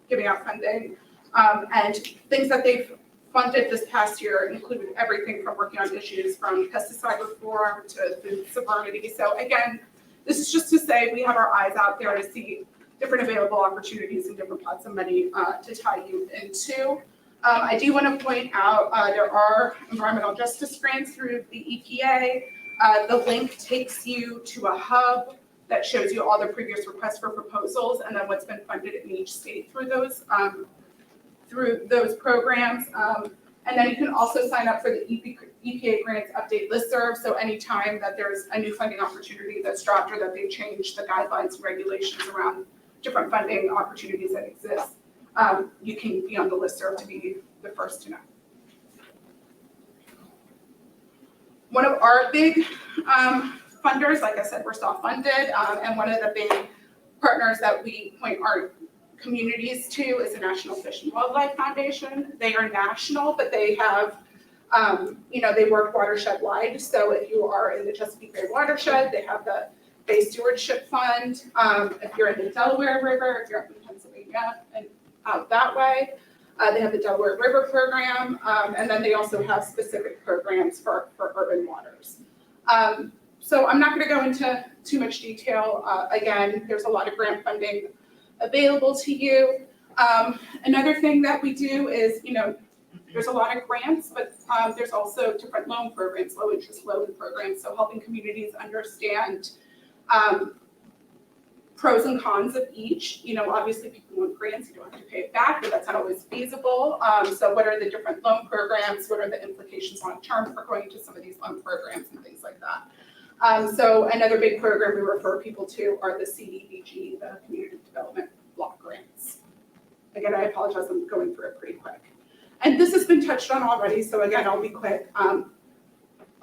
giving out funding. And things that they've funded this past year included everything from working on issues from pesticide reform to food sovereignty. So again, this is just to say we have our eyes out there to see different available opportunities and different pots of money to tie you into. I do want to point out there are environmental justice grants through the EPA. The link takes you to a hub that shows you all the previous requests for proposals and then what's been funded in each state through those programs. And then you can also sign up for the EPA grants update listserv. So anytime that there's a new funding opportunity that's dropped or that they change the guidelines and regulations around different funding opportunities that exist, you can be on the listserv to be the first to know. One of our big funders, like I said, we're self-funded, and one of the big partners that we point our communities to is the National Fish and Wildlife Foundation. They are national, but they have, they work watershed wide. So if you are in the Chesapeake Bay watershed, they have the Bay Stewardship Fund. If you're in the Delaware River, if you're up in Pennsylvania and out that way, they have the Delaware River Program, and then they also have specific programs for urban waters. So I'm not going to go into too much detail. Again, there's a lot of grant funding available to you. Another thing that we do is, there's a lot of grants, but there's also different loan programs, low interest loan programs. So helping communities understand pros and cons of each. Obviously people want grants, you don't have to pay it back, but that's not always feasible. So what are the different loan programs? What are the implications long term for going to some of these loan programs and things like that? So another big program we refer people to are the CDBG, the Community Development Block Grants. Again, I apologize, I'm going through it pretty quick. And this has been touched on already, so again, I'll be quick.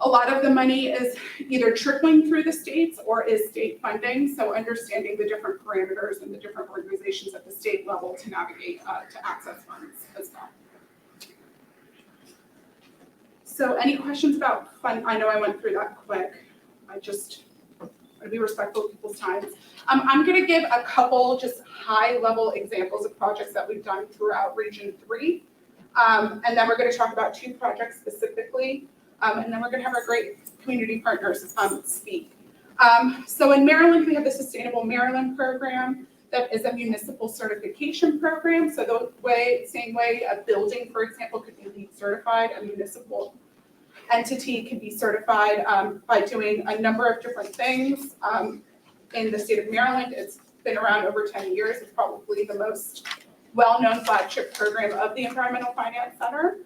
A lot of the money is either trickling through the states or is state funding, so understanding the different parameters and the different organizations at the state level to navigate to access funds as well. So any questions about fund? I know I went through that quick. I just to be respectful of people's time. I'm gonna give a couple just high-level examples of projects that we've done throughout Region 3. And then we're gonna talk about 2 projects specifically, and then we're gonna have our great community partners speak. So in Maryland, we have the Sustainable Maryland program that is a municipal certification program. So same way a building, for example, could be LEED certified, a municipal entity can be certified by doing a number of different things. In the state of Maryland, it's been around over 10 years. It's probably the most well-known flagship program of the Environmental Finance Center.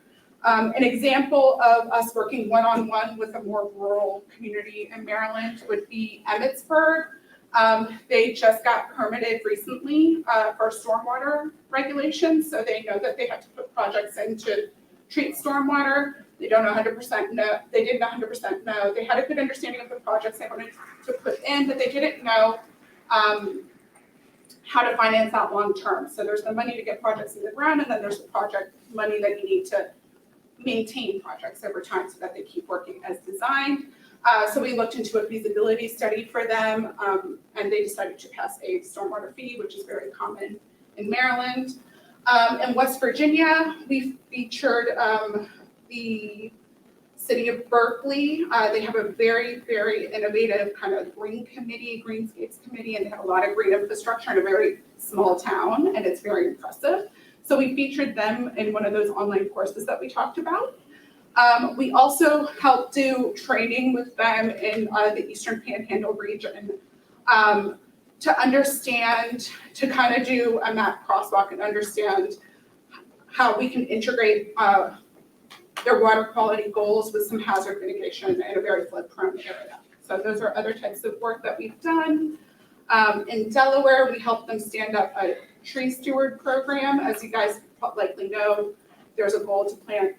An example of us working one-on-one with a more rural community in Maryland would be Emmitsburg. They just got permitted recently for stormwater regulations, so they know that they have to put projects in to treat stormwater. They don't 100% know, they didn't 100% know. They had a good understanding of the projects they wanted to put in, but they didn't know how to finance that long term. So there's the money to get projects in the ground, and then there's the project money that you need to maintain projects over time so that they keep working as designed. So we looked into a feasibility study for them, and they decided to pass a stormwater fee, which is very common in Maryland. In West Virginia, we featured the city of Berkeley. They have a very, very innovative kind of greenscapes committee, and they have a lot of green infrastructure in a very small town, and it's very impressive. So we featured them in one of those online courses that we talked about. We also helped do training with them in the Eastern Panhandle region to understand, to kind of do a map crosswalk and understand how we can integrate their water quality goals with some hazard mitigation in a very flood-prone area. So those are other types of work that we've done. In Delaware, we helped them stand up a tree steward program. As you guys likely know, there's a goal to plant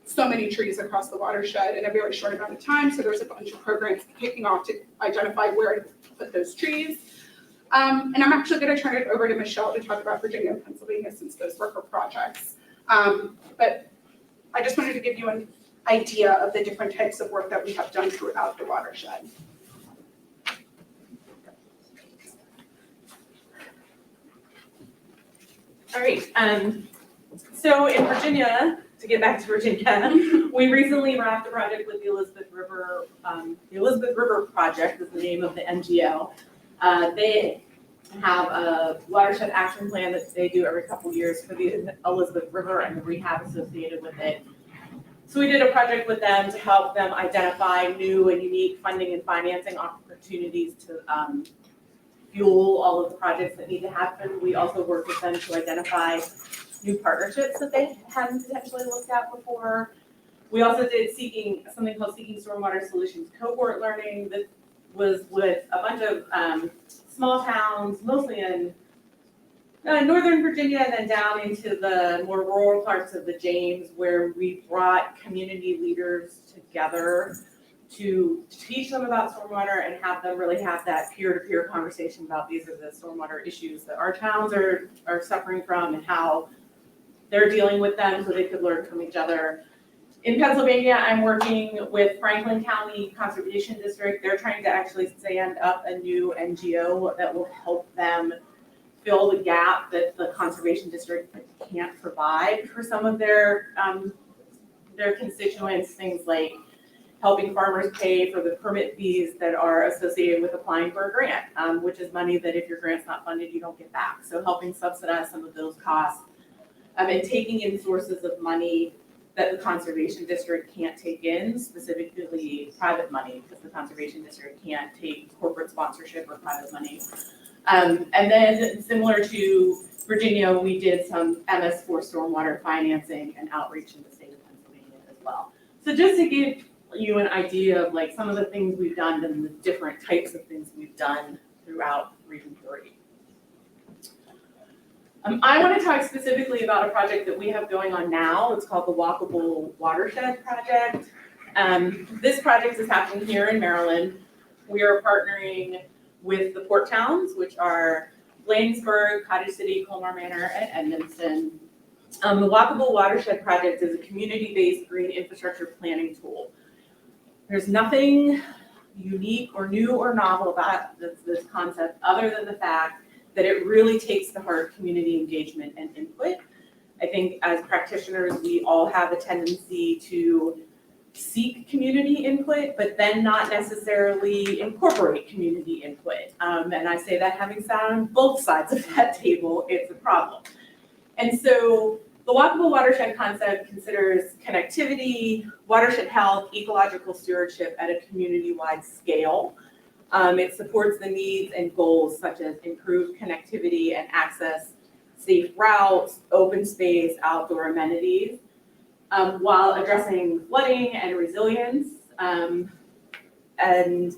so many trees across the watershed in a very short amount of time. So there's a bunch of programs kicking off to identify where to put those trees. And I'm actually going to turn it over to Michelle to talk about Virginia and Pennsylvania since those were her projects. But I just wanted to give you an idea of the different types of work that we have done throughout the watershed. All right, so in Virginia, to get back to Virginia, we recently wrapped a project with the Elizabeth River. The Elizabeth River Project is the name of the NGO. They have a watershed action plan that they do every couple years for the Elizabeth River and the rehab associated with it. So we did a project with them to help them identify new and unique funding and financing opportunities to fuel all of the projects that need to happen. We also worked with them to identify new partnerships that they hadn't potentially looked at before. We also did something called Seeking Stormwater Solutions cohort learning that was with a bunch of small towns, mostly in Northern Virginia and then down into the more rural parts of the James, where we brought community leaders together to teach them about stormwater and have them really have that peer-to-peer conversation about these are the stormwater issues that our towns are suffering from and how they're dealing with them so they could learn from each other. In Pennsylvania, I'm working with Franklin County Conservation District. They're trying to actually stand up a new NGO that will help them fill the gap that the Conservation District can't provide for some of their constituents, things like helping farmers pay for the permit fees that are associated with applying for a grant, which is money that if your grant's not funded, you don't get back. So helping subsidize some of those costs and taking in sources of money that the Conservation District can't take in, specifically private money, because the Conservation District can't take corporate sponsorship or private money. And then similar to Virginia, we did some MS4 stormwater financing and outreach in the state of Pennsylvania as well. So just to give you an idea of like some of the things we've done and the different types of things we've done throughout Region 3. I want to talk specifically about a project that we have going on now. It's called the Walkable Watershed Project. This project is happening here in Maryland. We are partnering with the port towns, which are Bladensburg, Cottage City, Colmar Manor, and Edmonston. The Walkable Watershed Project is a community-based green infrastructure planning tool. There's nothing unique or new or novel about this concept, other than the fact that it really takes to heart community engagement and input. I think as practitioners, we all have a tendency to seek community input, but then not necessarily incorporate community input. And I say that having sat on both sides of that table, it's a problem. And so the walkable watershed concept considers connectivity, watershed health, ecological stewardship at a community-wide scale. It supports the needs and goals such as improved connectivity and access, safe routes, open space, outdoor amenities, while addressing flooding and resilience, and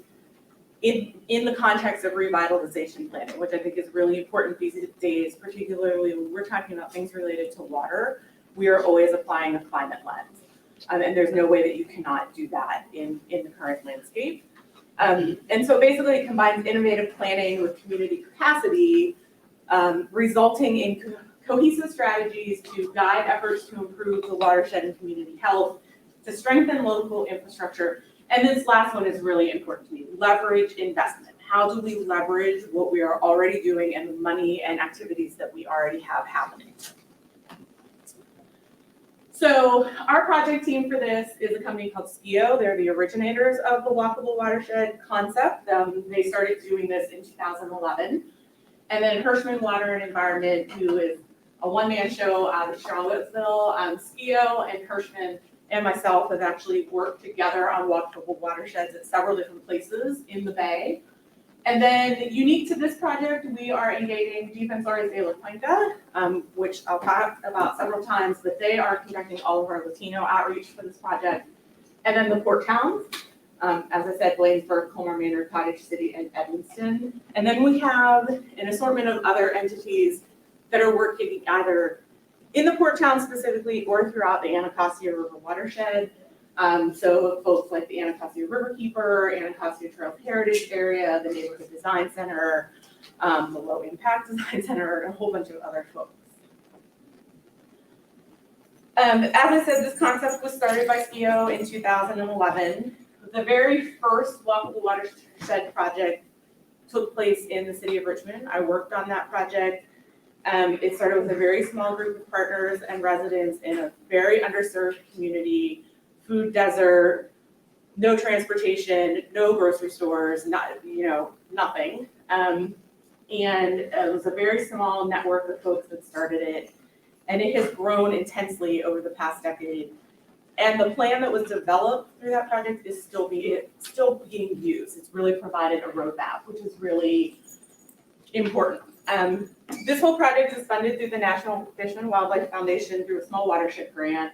in the context of revitalization planning, which I think is really important these days, particularly when we're talking about things related to water. We are always applying a climate lens, and there's no way that you cannot do that in the current landscape. And so basically it combines innovative planning with community capacity, resulting in cohesive strategies to guide efforts to improve the watershed and community health, to strengthen local infrastructure. And this last one is really important to me, leverage investment. How do we leverage what we are already doing and the money and activities that we already have happening? So our project team for this is a company called SKIO. They're the originators of the walkable watershed concept. They started doing this in 2011. And then Hirschman Water and Environment, who is a one-man show out of Charlottesville, SKIO and Hirschman and myself have actually worked together on walkable watersheds at several different places in the Bay. And then unique to this project, we are engaging Defensores de la Cuenca, which I'll talk about several times, but they are conducting all of our Latino outreach for this project. And then the port towns, as I said, Bladensburg, Colmar Manor, Cottage City, and Evanston. And then we have an assortment of other entities that are working either in the port town specifically or throughout the Anacostia River watershed. So folks like the Anacostia Riverkeeper, Anacostia Trail Heritage Area, the Neighborhood Design Center, the Low Impact Design Center, and a whole bunch of other folks. As I said, this concept was started by SKIO in 2011. The very first walkable watershed project took place in the city of Richmond. I worked on that project. It started with a very small group of partners and residents in a very underserved community, food desert, no transportation, no grocery stores, nothing. And it was a very small network of folks that started it. And it has grown intensely over the past decade. And the plan that was developed through that project is still being used. It's really provided a roadmap, which is really important. This whole project is funded through the National Fish and Wildlife Foundation through a small watershed grant.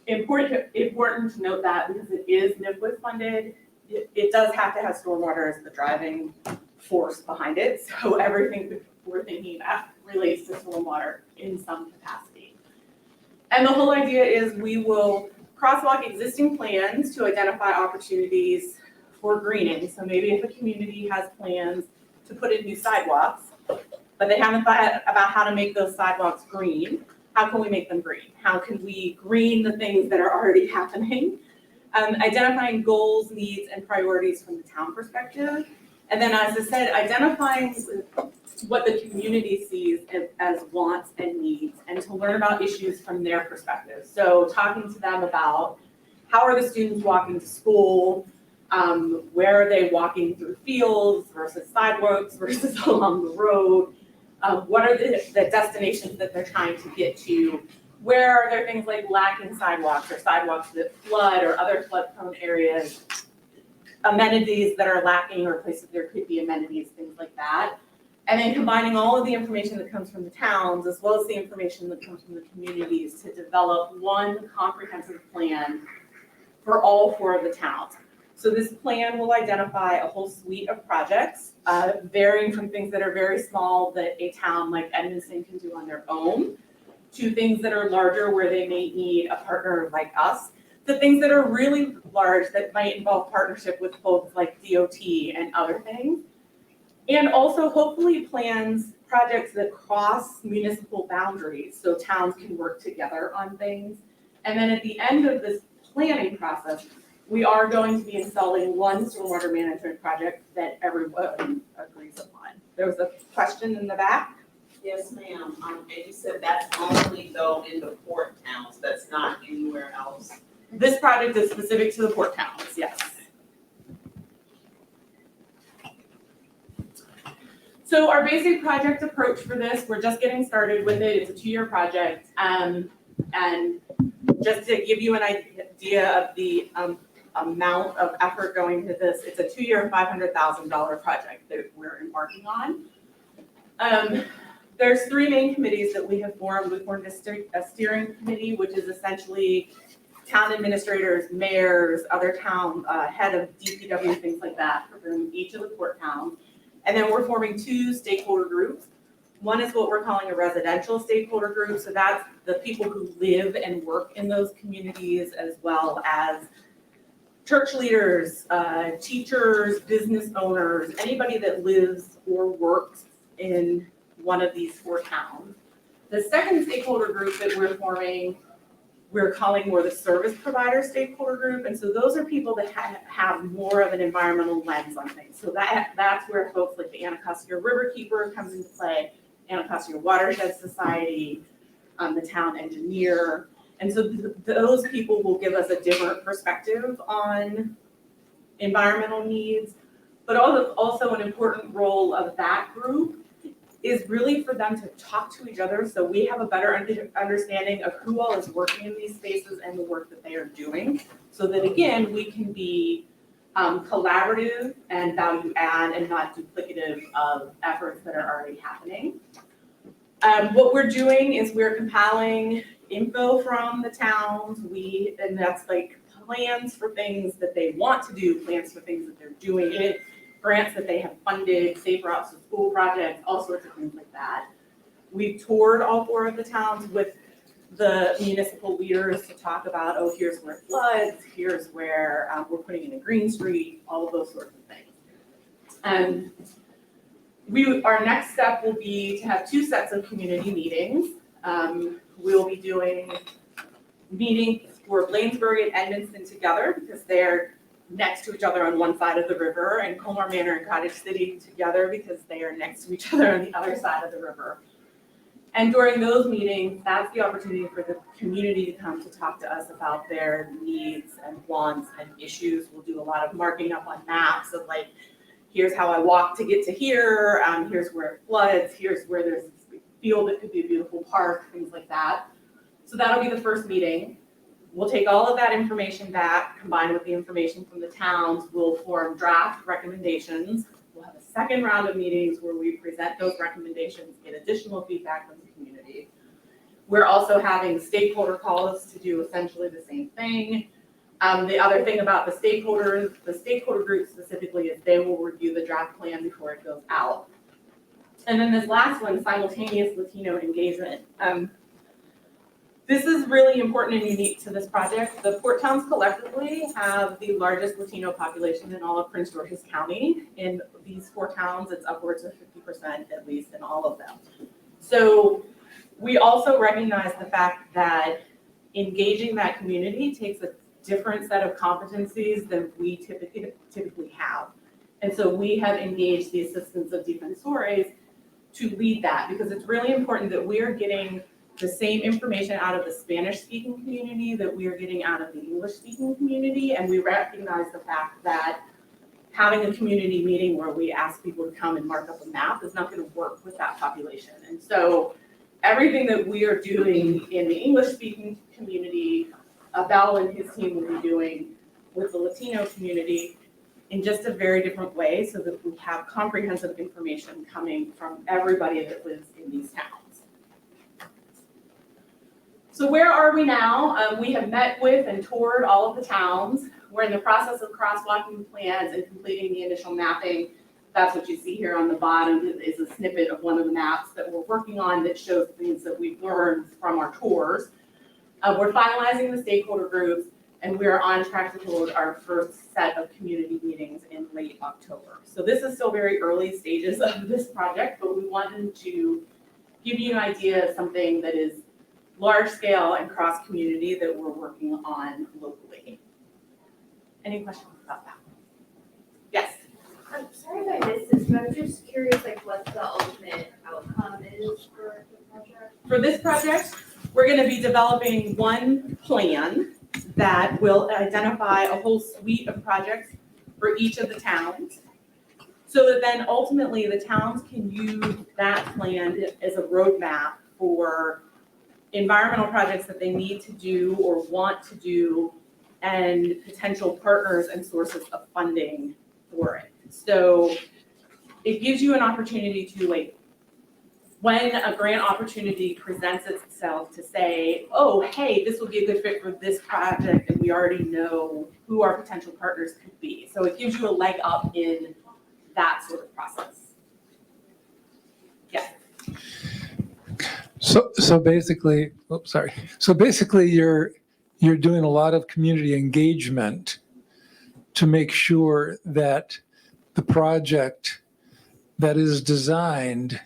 Important to note that because it is NIFWIF funded, it does have to have stormwater as the driving force behind it. So everything that we're thinking about relates to stormwater in some capacity. And the whole idea is we will crosswalk existing plans to identify opportunities for greening. So maybe if a community has plans to put in new sidewalks, but they haven't thought about how to make those sidewalks green, how can we make them green? How can we green the things that are already happening? Identifying goals, needs, and priorities from the town perspective. And then, as I said, identifying what the community sees as wants and needs, and to learn about issues from their perspective. So talking to them about how are the students walking to school, where are they walking through fields versus sidewalks versus along the road, what are the destinations that they're trying to get to, where are there things like lacking sidewalks or sidewalks that flood or other flood-prone areas, amenities that are lacking or places there could be amenities, things like that. And then combining all of the information that comes from the towns as well as the information that comes from the communities to develop one comprehensive plan for all 4 of the towns. So this plan will identify a whole suite of projects, varying from things that are very small that a town like Edmonton can do on their own, to things that are larger where they may need a partner like us, to things that are really large that might involve partnership with folks like DOT and other things. And also hopefully projects that cross municipal boundaries so towns can work together on things. And then at the end of this planning process, we are going to be installing one stormwater management project that everyone agrees upon. There was a question in the back. Yes, ma'am. And you said that's only though in the port towns, that's not anywhere else. This project is specific to the port towns, yes. So our basic project approach for this, we're just getting started with it. It's a 2-year project. And just to give you an idea of the amount of effort going into this, it's a 2-year, $500,000 project that we're embarking on. There's 3 main committees that we have formed. We formed a steering committee, which is essentially town administrators, mayors, other town, head of DPW, things like that, from each of the port towns. And then we're forming 2 stakeholder groups. One is what we're calling a residential stakeholder group. So that's the people who live and work in those communities, as well as church leaders, teachers, business owners, anybody that lives or works in one of these 4 towns. The second stakeholder group that we're forming, we're calling more the service provider stakeholder group. And so those are people that have more of an environmental lens on things. So that's where folks like the Anacostia Riverkeeper comes into play, Anacostia Watershed Society, the town engineer. And so those people will give us a different perspective on environmental needs. But also an important role of that group is really for them to talk to each other, so we have a better understanding of who all is working in these spaces and the work that they are doing, so that again, we can be collaborative and value add and not duplicative of efforts that are already happening. What we're doing is we're compiling info from the towns, and that's like plans for things that they want to do, plans for things that they're doing, grants that they have funded, safe routes to school projects, all sorts of things like that. We've toured all 4 of the towns with the municipal leaders to talk about, oh, here's where it floods, here's where we're putting in a green street, all of those sorts of things. And our next step will be to have 2 sets of community meetings. We'll be doing meetings for Bladensburg and Edmonston together because they're next to each other on one side of the river, and Colmar Manor and Cottage City together because they are next to each other on the other side of the river. And during those meetings, that's the opportunity for the community to come to talk to us about their needs and wants and issues. We'll do a lot of marking up on maps of like, here's how I walk to get to here, here's where it floods, here's where there's a field that could be a beautiful park, things like that. So that'll be the first meeting. We'll take all of that information back, combined with the information from the towns, we'll form draft recommendations. We'll have a second round of meetings where we present those recommendations, get additional feedback from the community. We're also having stakeholder calls to do essentially the same thing. The other thing about the stakeholder group specifically is they will review the draft plan before it goes out. And then this last one, simultaneous Latino engagement. This is really important and unique to this project. The port towns collectively have the largest Latino population in all of Prince George's County. In these 4 towns, it's upwards of 50% at least in all of them. So we also recognize the fact that engaging that community takes a different set of competencies than we typically have. And so we have engaged the assistance of defensores to lead that, because it's really important that we are getting the same information out of the Spanish-speaking community that we are getting out of the English-speaking community, and we recognize the fact that having a community meeting where we ask people to come and mark up a map is not going to work with that population. And so everything that we are doing in the English-speaking community, Abel and his team will be doing with the Latino community in just a very different way, so that we have comprehensive information coming from everybody that lives in these towns. So where are we now? We have met with and toured all of the towns. We're in the process of crosswalking plans and completing the initial mapping. That's what you see here on the bottom is a snippet of one of the maps that we're working on that shows things that we've learned from our tours. We're finalizing the stakeholder groups, and we are on track to hold our first set of community meetings in late October. So this is still very early stages of this project, but we wanted to give you an idea of something that is large scale and cross community that we're working on locally. Any questions about that? Yes. I'm sorry if I missed this, but I'm just curious, like, what the ultimate outcome is for the project? For this project, we're gonna be developing one plan that will identify a whole suite of projects for each of the towns. So that then ultimately the towns can use that plan as a roadmap for environmental projects that they need to do or want to do and potential partners and sources of funding for it. So it gives you an opportunity to, like, when a grant opportunity presents itself, to say, oh, hey, this will be a good fit for this project, and we already know who our potential partners could be. So it gives you a leg up in that sort of process. Yeah. So basically, oops, sorry. So basically you're doing a lot of community engagement to make sure that the project that is designed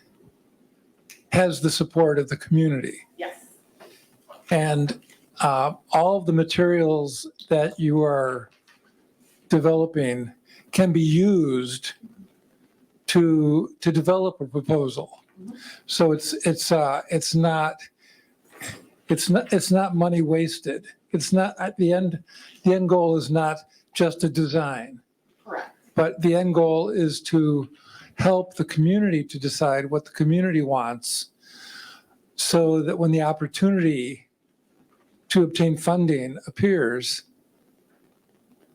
has the support of the community. Yes. And all of the materials that you are developing can be used to develop a proposal. So it's not money wasted. It's not, at the end goal is not just a design, Correct. but the end goal is to help the community to decide what the community wants, so that when the opportunity to obtain funding appears,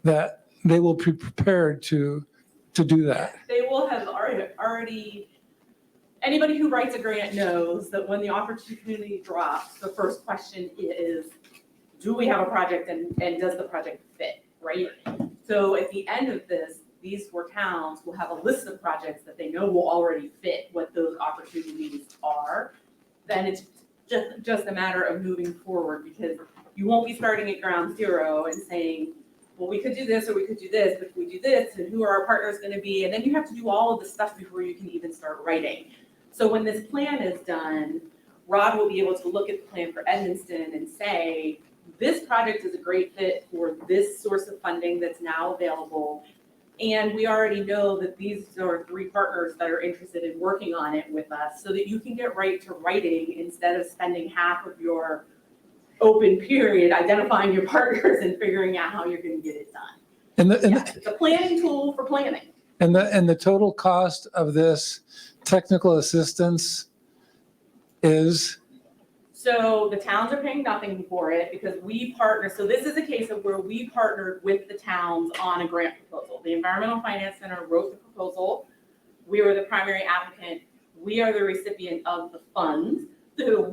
that they will be prepared to do that. They will have already, anybody who writes a grant knows that when the opportunity drops, the first question is, do we have a project and does the project fit, right? So at the end of this, these 4 towns will have a list of projects that they know will already fit what those opportunities are. Then it's just a matter of moving forward, because you won't be starting at ground zero and saying, well, we could do this or we could do this, but if we do this, and who are our partners gonna be? And then you have to do all of the stuff before you can even start writing. So when this plan is done, Rod will be able to look at the plan for Edmiston and say, this project is a great fit for this source of funding that's now available. And we already know that these are 3 partners that are interested in working on it with us, so that you can get right to writing instead of spending half of your open period identifying your partners and figuring out how you're gonna get it done. And It's a planning tool for planning. and the total cost of this technical assistance is? So the towns are paying nothing for it because we partner, so this is a case of where we partnered with the towns on a grant proposal. The Environmental Finance Center wrote the proposal. We were the primary applicant. We are the recipient of the funds. So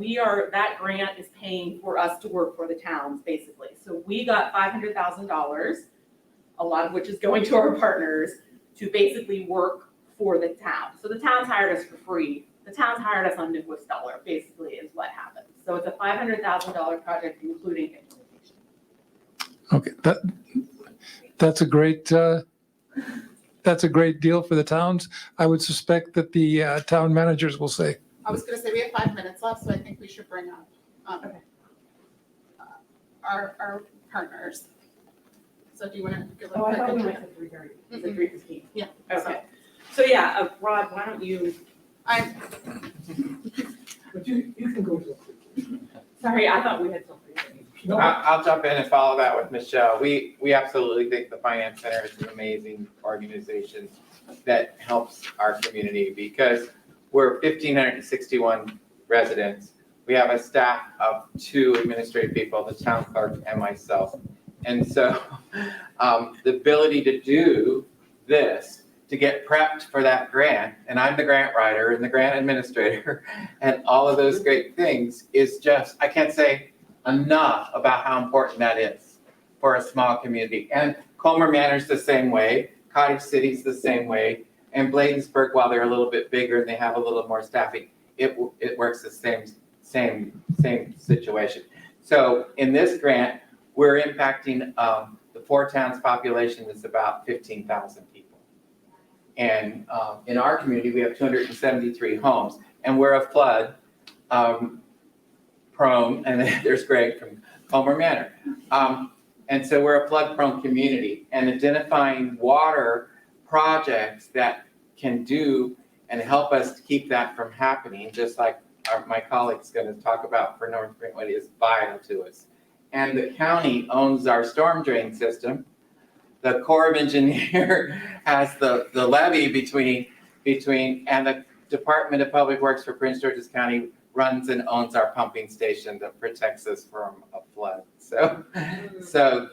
that grant is paying for us to work for the towns, basically. So we got $500,000, a lot of which is going to our partners, to basically work for the town. So the towns hired us for free. The towns hired us on Midwest dollar, basically, is what happened. So it's a $500,000 project, including implementation. Okay, that's a great deal for the towns. I would suspect that the town managers will say. I was gonna say, we have 5 minutes left, so I think we should bring up, our partners. So do you wanna give a Oh, I quick thought we intro? went to 3:30. Is it 3:15? Yeah. Okay. So yeah, Rod, why don't you, But you can go to. sorry, I thought we had something. No, I'll jump in and follow that with Michelle. We absolutely think the Finance Center is an amazing organization that helps our community, because we're 1,561 residents. We have a staff of 2 administrative people, the town clerk and myself. And so the ability to do this, to get prepped for that grant, and I'm the grant writer and the grant administrator and all of those great things, is just, I can't say enough about how important that is for a small community. And Colmer Manor's the same way, Cottage City's the same way, and Bladensburg, while they're a little bit bigger and they have a little more staffing, it works the same situation. So in this grant, we're impacting the 4 towns population is about 15,000 people. And in our community, we have 273 homes, and we're a flood prone, and there's Greg from Colmer Manor. And so we're a flood-prone community, and identifying water projects that can do and help us to keep that from happening, just like my colleague's going to talk about for North Brentwood, is vital to us. And the county owns our storm drain system. The Corps of Engineers has the levee between, and the Department of Public Works for Prince George's County runs and owns our pumping station that protects us from a flood. So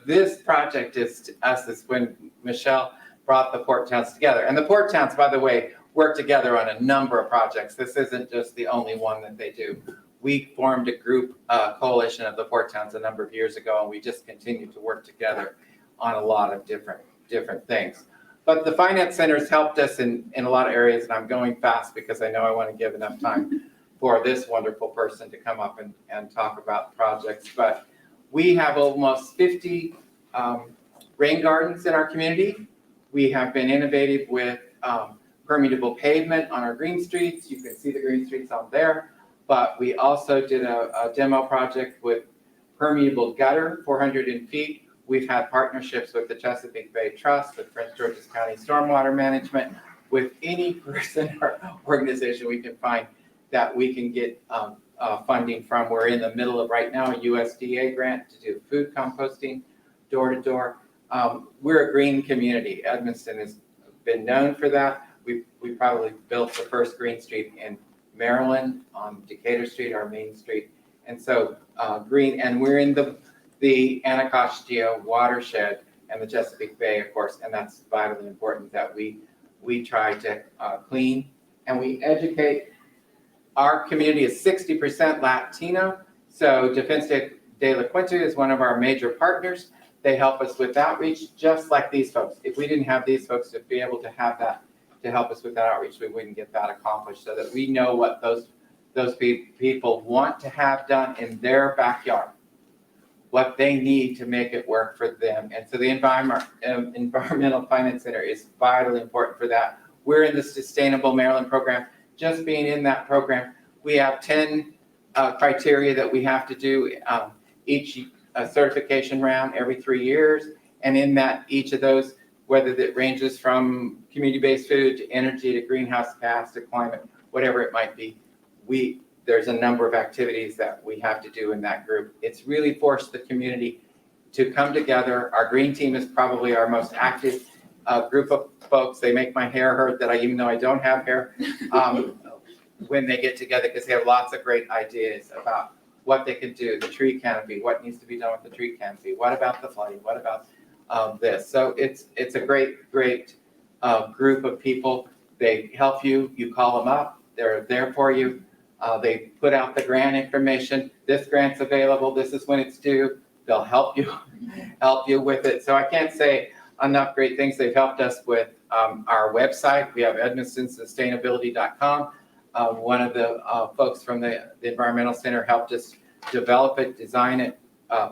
this project is when Michelle brought the port towns together. And the port towns, by the way, work together on a number of projects. This isn't just the only one that they do. We formed a group, coalition of the port towns a number of years ago, and we just continue to work together on a lot of different things. But the Finance Center has helped us in a lot of areas, and I'm going fast because I know I want to give enough time for this wonderful person to come up and talk about projects. But we have almost 50 rain gardens in our community. We have been innovative with permeable pavement on our green streets. You can see the green streets on there. But we also did a demo project with permeable gutter, 400 feet. We've had partnerships with the Chesapeake Bay Trust, with Prince George's County Stormwater Management, with any person or organization we can find that we can get funding from. We're in the middle of right now a USDA grant to do food composting door to door. We're a green community. Edmonston has been known for that. We probably built the first green street in Maryland on Decatur Street, our main street. And so green, and we're in the Anacostia watershed and the Chesapeake Bay, of course, and that's vitally important that we try to clean and we educate. Our community is 60% Latino, so Defense de la Quinta is one of our major partners. They help us with outreach, just like these folks. If we didn't have these folks to be able to have that, to help us with that outreach, we wouldn't get that accomplished, so that we know what those people want to have done in their backyard, what they need to make it work for them. And so the Environmental Finance Center is vitally important for that. We're in the Sustainable Maryland program. Just being in that program, we have 10 criteria that we have to do each certification round every 3 years. And in that, each of those, whether that ranges from community-based food to energy to greenhouse gas to climate, whatever it might be, there's a number of activities that we have to do in that group. It's really forced the community to come together. Our green team is probably our most active group of folks. They make my hair hurt that even though I don't have hair, when they get together, because they have lots of great ideas about what they can do, the tree canopy, what needs to be done with the tree canopy, what about the flooding, what about this. So it's a great group of people. They help you, you call them up, they're there for you. They put out the grant information. This grant's available, this is when it's due. They'll help you with it. So I can't say enough great things. They've helped us with our website. We have edmontonsustainability.com. One of the folks from the Environmental Center helped us develop it, design it,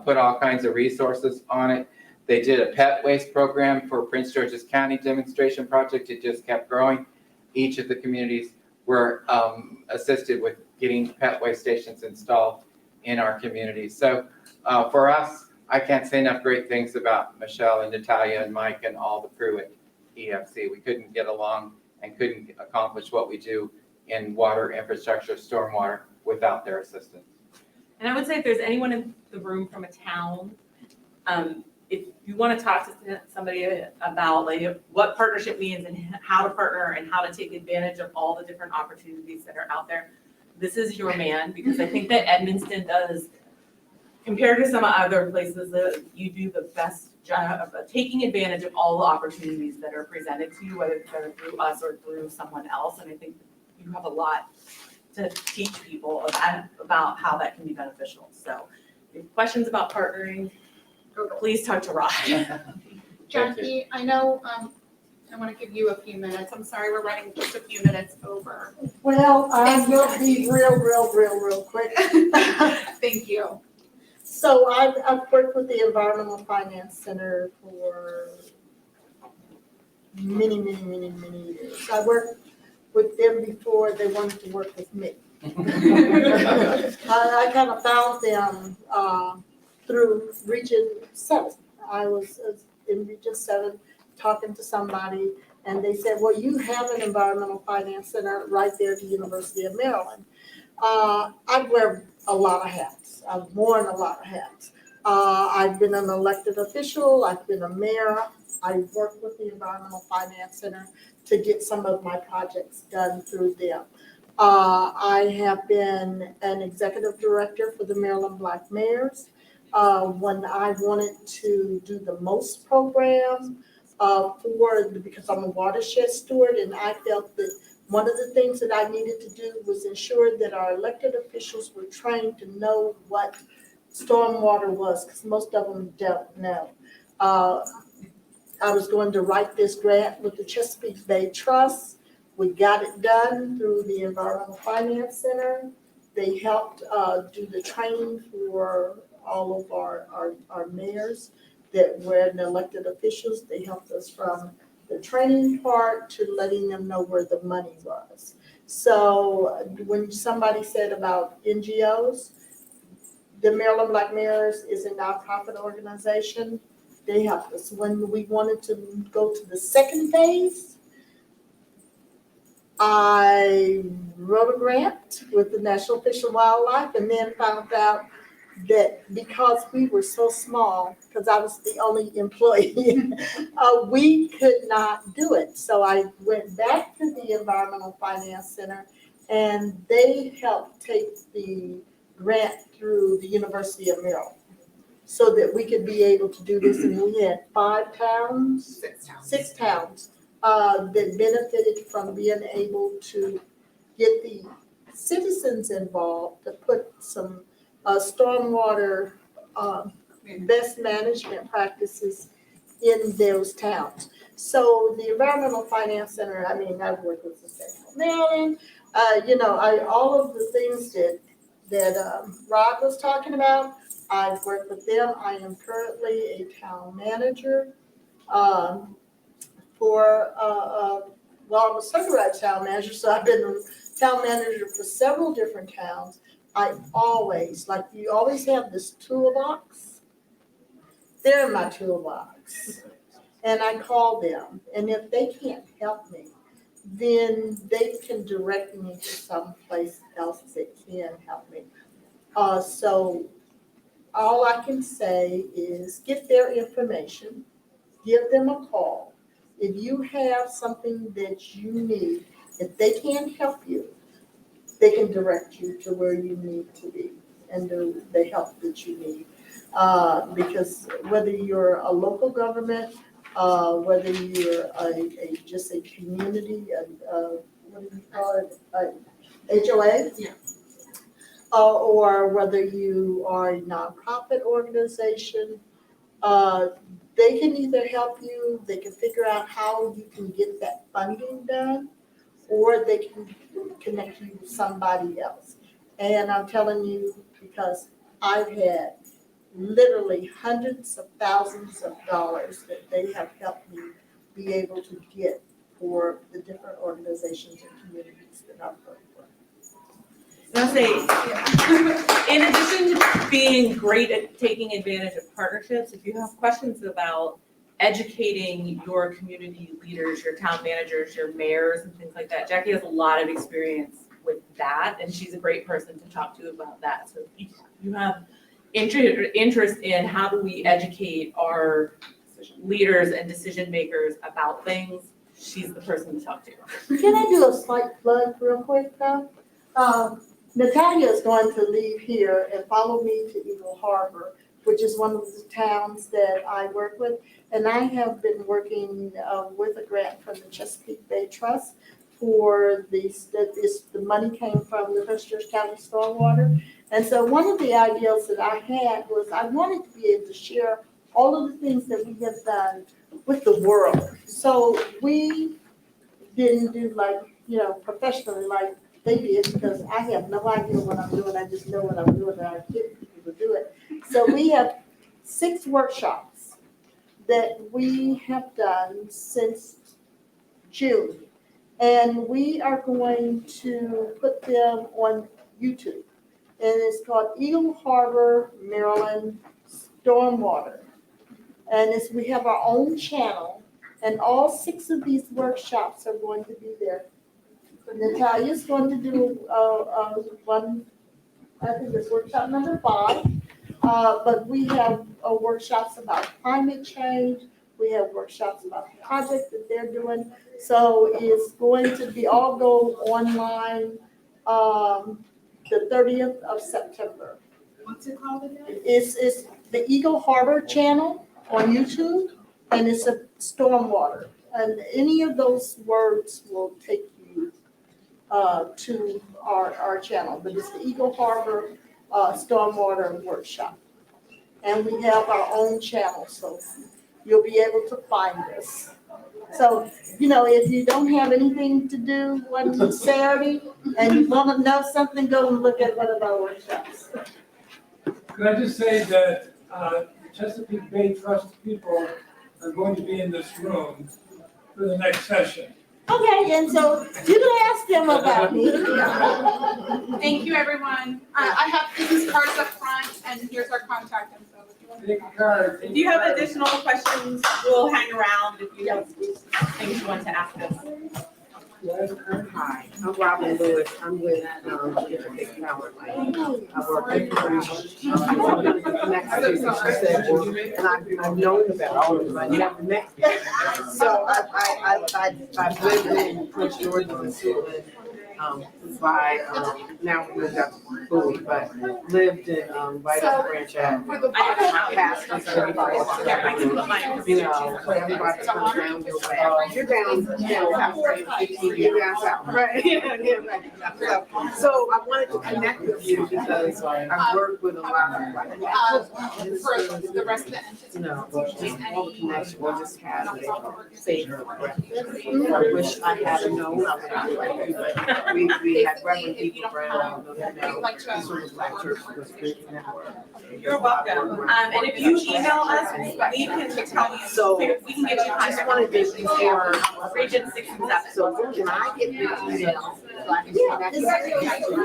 put all kinds of resources on it. They did a pet waste program for Prince George's County demonstration project. It just kept growing. Each of the communities were assisted with getting pet waste stations installed in our community. So for us, I can't say enough great things about Michelle and Natalia and Mike and all the crew at EFC. We couldn't get along and couldn't accomplish what we do in water infrastructure, stormwater, without their assistance. And I would say if there's anyone in the room from a town, if you want to talk to somebody about like what partnership means and how to partner and how to take advantage of all the different opportunities that are out there, this is your man, because I think that Edmonston does, compared to some other places, that you do the best job of taking advantage of all the opportunities that are presented to you, whether they're through us or through someone else. And I think you have a lot to teach people about how that can be beneficial. So if you have questions about partnering, please talk to Rod. Jackie, I know, I want to give you a few minutes. I'm sorry, we're running just a few minutes over. Well, I will be real quick. Thank you. So I've worked with the Environmental Finance Center for many years. I worked with them before they wanted to work with me. I kind of found them through Region 7. I was in Region 7 talking to somebody, and they said, well, you have an environmental finance center right there at the University of Maryland. I wear a lot of hats. I've worn a lot of hats. I've been an elected official. I've been a mayor. I worked with the Environmental Finance Center to get some of my projects done through them. I have been an executive director for the Maryland Black Mayors. When I wanted to do the MOST program because I'm a watershed steward, and I felt that one of the things that I needed to do was ensure that our elected officials were trained to know what stormwater was, because most of them don't know. I was going to write this grant with the Chesapeake Bay Trust. We got it done through the Environmental Finance Center. They helped do the training for all of our mayors that were elected officials. They helped us from the training part to letting them know where the money was. So when somebody said about NGOs, the Maryland Black Mayors is a nonprofit organization. They helped us. When we wanted to go to the second phase, I wrote a grant with the National Fish and Wildlife, and then found out that because we were so small, because I was the only employee, we could not do it. So I went back to the Environmental Finance Center, and they helped take the grant through the University of Maryland so that we could be able to do this. And we had 5 towns, 6 towns that benefited from being able to get the citizens involved to put some stormwater best management practices in those towns. So the Environmental Finance Center, I mean, I've worked with the state of Maryland, all of the things that Rod was talking about, I've worked with them. I am currently a town manager for, I was certified town manager, so I've been a town manager for several different towns. You always have this toolbox. They're in my toolbox. And I call them. And if they can't help me, then they can direct me to someplace else that can help me. So all I can say is get their information, give them a call. If you have something that you need, if they can't help you, they can direct you to where you need to be and do the help that you need. Because whether you're a local government, whether you're just a community, what do you call it, HOA? Yeah. Or whether you are a nonprofit organization, they can either help you, they can figure out how you can get that funding done, or they can connect you with somebody else. And I'm telling you, because I've had literally hundreds of thousands of dollars that they have helped me be able to get for the different organizations and communities that I've worked for. And I'll say, in addition to being great at taking advantage of partnerships, if you have questions about educating your community leaders, your town managers, your mayors and things like that, Jackie has a lot of experience with that, and she's a great person to talk to about that. So if you have interest in how do we educate our leaders and decision makers about things, she's the person to talk to. Can I do a slight plug real quick though? Natalia is going to leave here and follow me to Eagle Harbor, which is one of the towns that I work with. And I have been working with a grant from the Chesapeake Bay Trust for the money came from the Prince George County Stormwater. And so one of the ideals that I had was I wanted to be able to share all of the things that we have done with the world. So we didn't do professionally like they did, because I have no idea what I'm doing. I just know what I'm doing and I get people to do it. So we have 6 workshops that we have done since June. And we are going to put them on YouTube. And it's called Eagle Harbor, Maryland Stormwater. And we have our own channel, and all 6 of these workshops are going to be there. So Natalia's going to do, one, I think it's workshop number 5. But we have workshops about climate change. We have workshops about the project that they're doing. So it's going to be all go online, the 30th of September. What's it called again? It's the Eagle Harbor channel on YouTube, and it's a stormwater. And any of those words will take you to our channel, but it's the Eagle Harbor stormwater workshop. And we have our own channel, so you'll be able to find us. So, if you don't have anything to do one Saturday and you want to know something, go and look at one of our workshops. Could I just say that Chesapeake Bay Trust people are going to be in this room for the next session. Okay, and so you can ask them about me. Thank you, everyone. I have business cards up front, and here's our contact info. If you want to- Take a card. If you have additional questions, we'll hang around if you have things you want to ask us. Hi, I'm Robin Lewis. I'm with, Interfaith Power Line. I work with I've known about it, but I never met you. So I've lived in Prince George and Suitland, now we moved out to Bowie, but lived in, right off Branch Ave. My pastors and everybody, everybody comes down your way. You're down, 15 years down south, right? So I wanted to connect with you because I've worked with a lot of, For the rest of the entities. all the connection, we just had a safe. I wish I had known, I would have liked you, but we had Reverend People Brown, this was Black Church was big network. You're welcome. And if you email us, we can tell you, So we can get you I just contact wanted to before, Region 6 and 7. so can I get your email? So I can connect with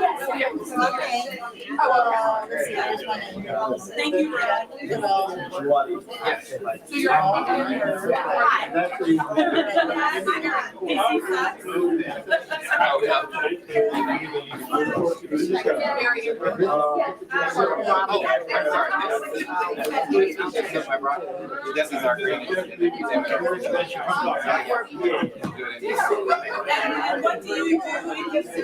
Let's see, there's one in here. Thank you, Brad. So you're Hi. This is our greatest. And what do you do in your city?